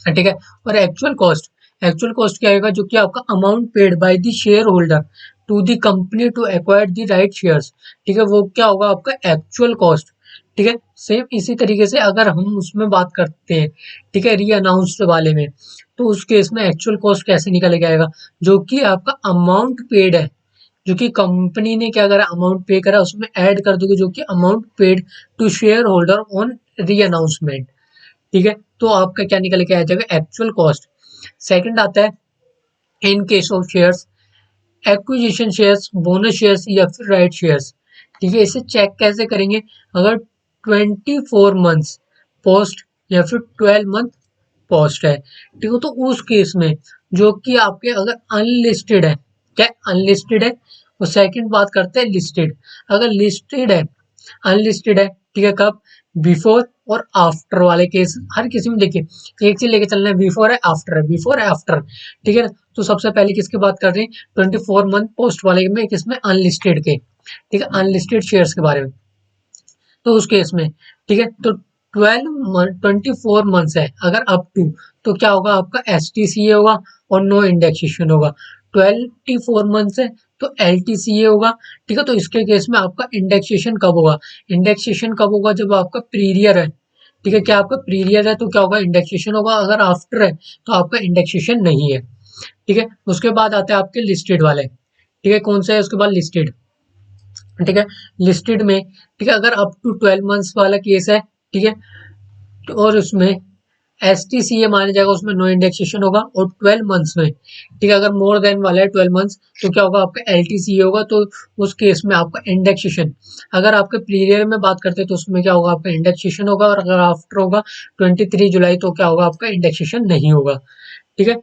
ठीक है। और एक्चुअल कॉस्ट क्या आएगा, जो कि आपका amount paid by the shareholder to the company to acquire the right shares, ठीक है, वो क्या होगा आपका एक्चुअल कॉस्ट, ठीक है। सेम इसी तरीके से अगर हम उसमें बात करते हैं, ठीक है, री अनाउंस्ड वाले में, तो उस केस में एक्चुअल कॉस्ट कैसे निकल के आएगा, जो कि आपका अमाउंट पेड है, जो कि कंपनी ने क्या करा, अमाउंट पे करा, उसमें ऐड कर दोगे जो कि amount paid to shareholder on renouncement, ठीक है। तो आपका क्या निकल के आ जाएगा, एक्चुअल कॉस्ट। सेकंड आता है in case of shares, acquisition shares, bonus shares या फिर राइट शेयर्स, ठीक है। इसे चेक कैसे करेंगे, अगर 24 मंथ्स पोस्ट या फिर 12 मंथ पोस्ट है, ठीक है, तो उस केस में जो कि आपके अगर अनलिस्टेड है, क्या अनलिस्टेड है। और सेकंड बात करते हैं लिस्टेड, अगर लिस्टेड है, अनलिस्टेड है, ठीक है, कब, बिफोर और आफ्टर वाले केस हर किसी में देखिए, एक चीज लेके चलना है, बिफोर है आफ्टर है, बिफोर है आफ्टर, ठीक है ना। तो सबसे पहले किसकी बात कर रहे हैं, 24 मंथ पोस्ट वाले में, किसमें, अनलिस्टेड के, ठीक है, अनलिस्टेड शेयर्स के बारे में। तो उस केस में, ठीक है, तो 24 मंथ्स है अगर अप टू, तो क्या होगा आपका एस टी सी ए होगा और नो इंडेक्सेशन होगा। 24 मंथ्स है तो एल टी सी ए होगा, ठीक है। तो इसके केस में आपका इंडेक्सेशन कब होगा, इंडेक्सेशन कब होगा, जब आपका प्रीरियर है, ठीक है, क्या आपका प्रीरियर है तो क्या होगा, इंडेक्सेशन होगा। अगर आफ्टर है तो आपका इंडेक्सेशन नहीं है, ठीक है। उसके बाद आते हैं आपके लिस्टेड वाले, ठीक है, कौन सा है उसके बाद लिस्टेड, ठीक है। लिस्टेड में, ठीक है, अगर अप टू 12 मंथ्स वाला केस है, ठीक है, तो और उसमें एस टी सी ए माना जाएगा, उसमें नो इंडेक्सेशन होगा। और 12 मंथ्स में, ठीक है, अगर मोर देन वाला है 12 मंथ्स, तो क्या होगा आपका एल टी सी ए होगा। तो उस केस में आपका इंडेक्सेशन, अगर आपके पीरियड में बात करते हैं तो उसमें क्या होगा, आपका इंडेक्सेशन होगा। और अगर आफ्टर होगा 23 जुलाई, तो क्या होगा, आपका इंडेक्सेशन नहीं होगा, ठीक है।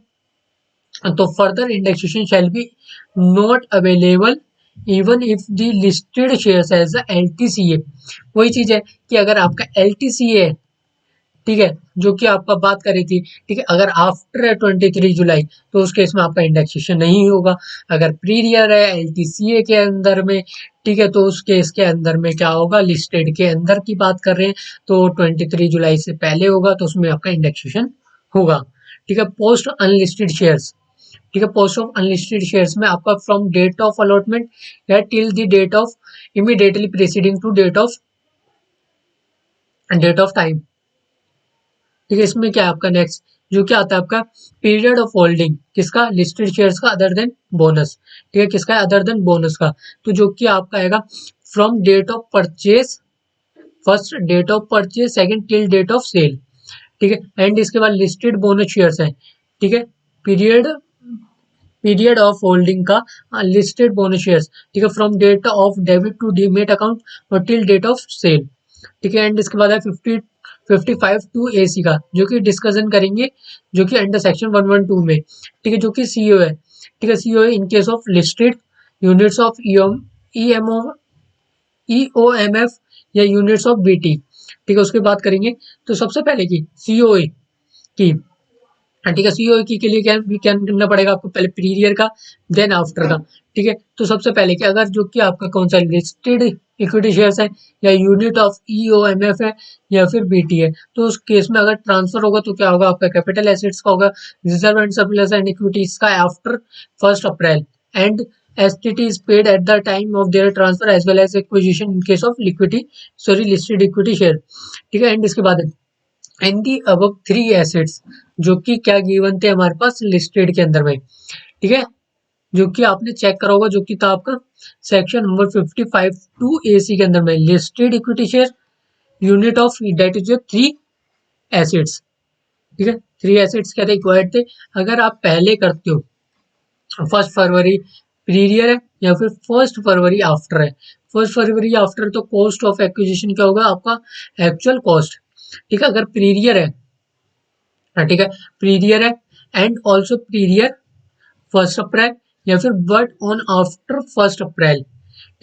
तो further indexation shall be not available even if the listed shares as L T C A. वही चीज है कि अगर आपका एल टी सी ए, ठीक है, जो कि आपका बात करी थी, ठीक है, अगर आफ्टर 23 जुलाई, तो उस केस में आपका इंडेक्सेशन नहीं होगा। अगर प्रीरियर है एल टी सी ए के अंदर में, ठीक है, तो उस केस के अंदर में क्या होगा, लिस्टेड के अंदर की बात कर रहे हैं, तो 23 जुलाई से पहले होगा, तो उसमें आपका इंडेक्सेशन होगा, ठीक है। पोस्ट अनलिस्टेड शेयर्स, ठीक है, पोस्ट ऑफ अनलिस्टेड शेयर्स में आपका फ्रॉम डेट ऑफ अलॉटमेंट या till the date of immediately preceding to date of time, ठीक है। इसमें क्या है आपका नेक्स्ट, जो क्या आता है आपका पीरियड ऑफ होल्डिंग, किसका, लिस्टेड शेयर्स का, अदर देन बोनस, ठीक है, किसका, अदर देन बोनस का। तो जो कि आपका आएगा from date of purchase, first date of purchase, second till date of sale, ठीक है। एंड इसके बाद लिस्टेड बोनस शेयर्स है, ठीक है, पीरियड पीरियड ऑफ होल्डिंग का लिस्टेड बोनस शेयर्स, ठीक है, from date of debit to demat account और टिल डेट ऑफ सेल, ठीक है। एंड इसके बाद है 55 टू ए सी का, जो कि डिस्कशन करेंगे, जो कि अंडर सेक्शन 112 में, ठीक है, जो कि सीओ है, ठीक है, CO in case of listed units of E M O E O M F या यूनिट्स ऑफ बी टी, ठीक है, उसकी बात करेंगे। तो सबसे पहले की सीओए की, ठीक है, सीओ की के लिए क्या करना पड़ेगा आपको, पहले प्रीरियर का, देन आफ्टर का, ठीक है। तो सबसे पहले कि अगर जो कि आपका कौन सा लिस्टेड इक्विटी शेयर्स है या unit of E O M F है या फिर बीटी है, तो उस केस में अगर ट्रांसफर होगा तो क्या होगा, आपका कैपिटल एसेट्स का होगा, reserve and surplus and equities का after 1 April, and STT is paid at the time of their transfer as well as acquisition in case of liquidity, sorry listed equity share, ठीक है। And इसके बाद and the अब 3 assets, जो कि क्या given थे हमारे पास लिस्टेड के अंदर में, ठीक है, जो कि आपने चेक करा होगा, जो कि था आपका section number 55 two A C के अंदर में, listed equity share, unit of date is 3 assets, ठीक है। 3 एसेट्स क्या थे, रिक्वायर्ड थे। अगर आप पहले करते हो 1 फरवरी प्रीरियर है या फिर 1 फरवरी आफ्टर है, 1 फरवरी आफ्टर तो कॉस्ट ऑफ एक्विजिशन क्या होगा आपका एक्चुअल कॉस्ट। ठीक है, अगर पीरियर है, ठीक है, पीरियर है एंड ऑल्सो पीरियर 1 अप्रैल या फिर बट ऑन आफ्टर 1 अप्रैल।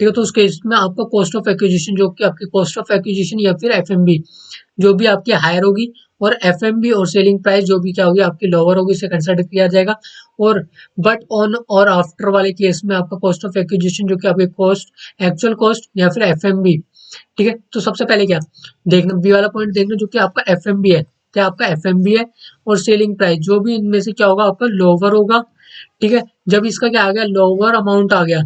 ठीक है, तो उस केस में आपका कॉस्ट ऑफ एक्विजिशन जो कि आपकी कॉस्ट ऑफ एक्विजिशन या फिर एफएमबी जो भी आपकी हायर होगी और एफएमबी और सेलिंग प्राइस जो भी क्या होगी आपकी लोअर होगी, इसे कंसिडर किया जाएगा। और बट ऑन और आफ्टर वाले केस में आपका कॉस्ट ऑफ एक्विजिशन जो कि आपकी कॉस्ट एक्चुअल कॉस्ट या फिर एफएमबी। ठीक है, तो सबसे पहले क्या देखना, बी वाला पॉइंट देखना जो कि आपका एफएमबी है, क्या आपका एफएमबी है और सेलिंग प्राइस जो भी इनमें से क्या होगा आपका लोअर होगा। ठीक है, जब इसका क्या आ गया लोअर अमाउंट आ गया,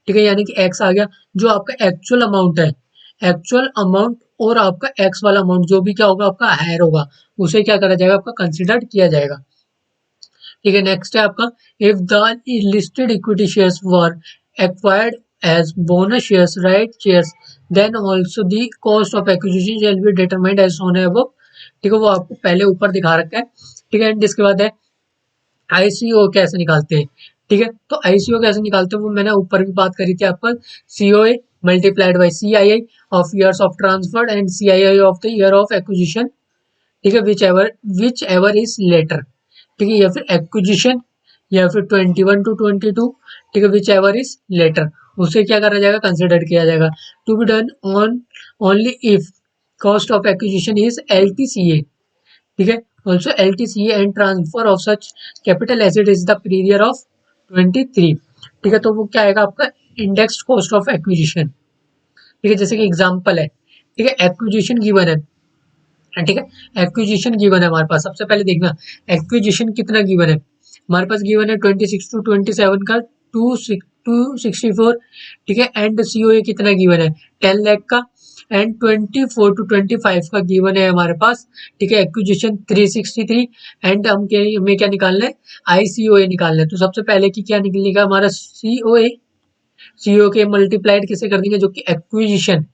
ठीक है, यानी कि एक्स आ गया, जो आपका एक्चुअल अमाउंट है, एक्चुअल अमाउंट और आपका एक्स वाला अमाउंट जो भी क्या होगा आपका हायर होगा, उसे क्या करा जाएगा आपका कंसिडर किया जाएगा। ठीक है, नेक्स्ट है आपका if the listed equity shares were acquired as bonus shares right shares then also the cost of acquisition shall be determined as shown above. ठीक है, वो आपको पहले ऊपर दिखा रखा है। ठीक है, एंड इसके बाद है आईसीओ कैसे निकालते हैं। ठीक है, तो आईसीओ कैसे निकालते हैं वो मैंने ऊपर भी बात करी थी आपका, COA multiplied by CII of years of transfer and CII of the year of acquisition. ठीक है, विच एवर इज लेटर। ठीक है, या फिर एक्विजिशन या फिर 21 to 22। ठीक है, विच एवर इज लेटर, उसे क्या करा जाएगा कंसिडर किया जाएगा। To be done on only if cost of acquisition is LTCA. ठीक है, also LTCA and transfer of such capital asset is the period of 23। ठीक है, तो वो क्या आएगा आपका इंडेक्स कॉस्ट ऑफ एक्विजिशन। ठीक है, जैसे कि एग्जांपल है, ठीक है, एक्विजिशन गिवन है, ठीक है, एक्विजिशन गिवन है हमारे पास। सबसे पहले देखना एक्विजिशन कितना गिवन है, हमारे पास गिवन है 26 to 27 का 264। ठीक है, एंड सीओए कितना गिवन है 10 लाख का एंड 24 to 25 का गिवन है हमारे पास। ठीक है, एक्विजिशन 363 एंड हमें क्या निकालना है आईसीओए निकालना है। तो सबसे पहले की क्या निकलेगा हमारा सीओए, सीओ के मल्टीप्लाइड किसे कर देंगे जो कि एक्विजिशन,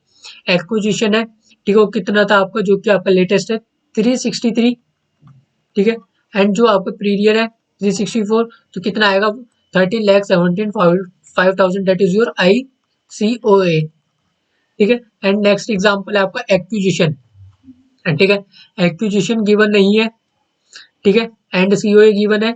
एक्विजिशन है। ठीक है, वो कितना था आपका जो कि आपका लेटेस्ट है 363। ठीक है, एंड जो आपका प्रीवियर है 364, तो कितना आएगा 30,17,500 दैट इज योर आई सी ओ ए। ठीक है, एंड नेक्स्ट एग्जांपल है आपका एक्विजिशन। ठीक है, एक्विजिशन गिवन नहीं है। ठीक है, एंड सीओए गिवन है।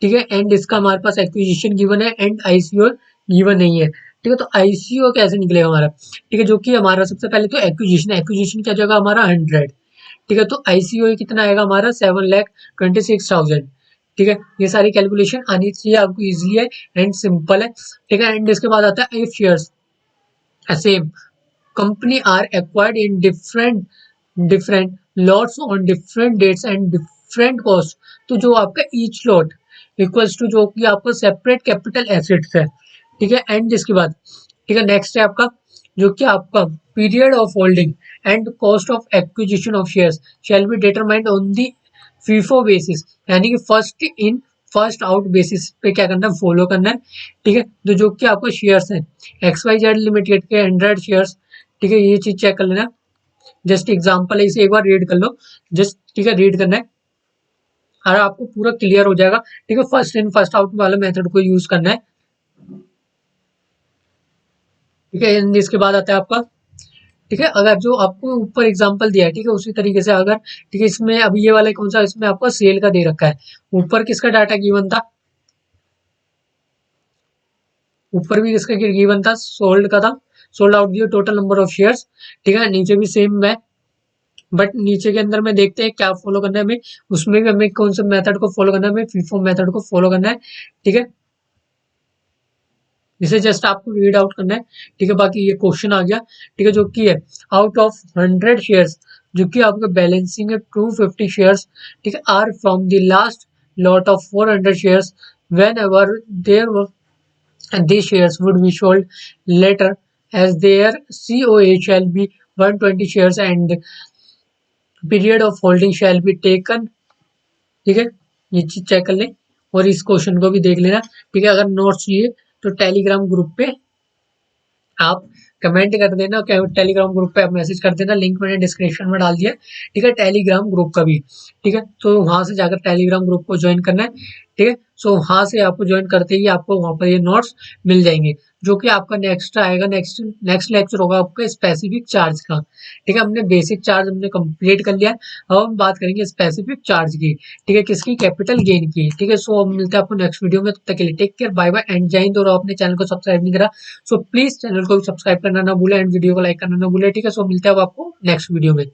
ठीक है, एंड इसका हमारे पास एक्विजिशन गिवन है एंड आईसीओ गिवन नहीं है। ठीक है, तो आईसीओ कैसे निकलेगा हमारा, ठीक है, जो कि हमारा सबसे पहले तो एक्विजिशन, एक्विजिशन क्या जगह हमारा 100। ठीक है, तो आईसीओ कितना आएगा हमारा 7,26,000। ठीक है, ये सारी कैलकुलेशन आनी चाहिए आपको, इजिली है एंड सिंपल है। ठीक है, एंड इसके बाद आता है if shares same company are acquired in different lots on different dates and different cost। तो जो आपका each lot इक्वल्स टू जो कि आपका सेपरेट कैपिटल एसेट्स है। ठीक है, एंड इसके बाद ठीक है नेक्स्ट है आपका जो कि आपका period of holding and cost of acquisition of shares shell be determined on the FIFO basis, यानी कि first in first out basis पे क्या करना है फॉलो करना है। ठीक है, तो जो कि आपको शेयर्स है एक्स वाई जेड लिमिटेड के 100 शेयर्स। ठीक है, ये चीज चेक कर लेना, जस्ट एग्जांपल है, इसे एक बार रीड कर लो जस्ट। ठीक है, रीड करना है और आपको पूरा क्लियर हो जाएगा। ठीक है, फर्स्ट इन फर्स्ट आउट वाला मेथड को यूज करना है। ठीक है, इसके बाद आता है आपका ठीक है, अगर जो आपको ऊपर एग्जांपल दिया है ठीक है उसी तरीके से अगर ठीक है इसमें अभी ये वाला कौन सा इसमें आपको सेल का दे रखा है, ऊपर किसका डाटा गिवन था, ऊपर भी किसका गिवन था सोल्ड का था, सोल्ड आउट दिया टोटल नंबर ऑफ शेयर्स। ठीक है, नीचे भी सेम है बट नीचे के अंदर में देखते हैं क्या फॉलो करना है हमें, उसमें भी हमें कौन सा मेथड को फॉलो करना है, हमें फीफो मेथड को फॉलो करना है। ठीक है, इसे जस्ट आपको रीड आउट करना है। ठीक है, बाकी ये क्वेश्चन आ गया ठीक है जो कि है आउट ऑफ 100 शेयर्स जो कि आपका बैलेंसिंग है 250 शेयर्स। ठीक है, are from the last lot of 400 shares whenever there these shares would be sold later as their COA shall be 120 shares and period of holding shall be taken। ठीक है, ये चीज check कर लें और इस क्वेश्चन को भी देख लेना। ठीक है, अगर नोट्स चाहिए तो टेलीग्राम ग्रुप पे आप कमेंट कर देना, टेलीग्राम ग्रुप पे आप मैसेज कर देना, लिंक मैंने डिस्क्रिप्शन में डाल दिया। ठीक है, टेलीग्राम ग्रुप का भी ठीक है, तो वहां से जाकर टेलीग्राम ग्रुप को ज्वाइन करना है। ठीक है। सो वहाँ से आपको ज्वाइन करते ही आपको वहाँ पर ये नोट्स मिल जाएंगे, जो कि आपका नेक्स्ट आएगा, नेक्स्ट नेक्स्ट लेक्चर होगा आपका स्पेसिफिक चार्ज का। ठीक है, हमने बेसिक चार्ज हमने कंप्लीट कर लिया है। अब हम बात करेंगे स्पेसिफिक चार्ज की, ठीक है, किसकी, कैपिटल गेन की। ठीक है, सो अब मिलते हैं आपको नेक्स्ट वीडियो में, तब तक के लिए take care, bye bye and जय हिंद। और आपने चैनल को सब्सक्राइब नहीं करा सो प्लीज चैनल को भी सब्सक्राइब करना ना भूले एंड वीडियो को लाइक करना ना भूले। ठीक है, सो मिलते हैं अब आपको नेक्स्ट वीडियो में।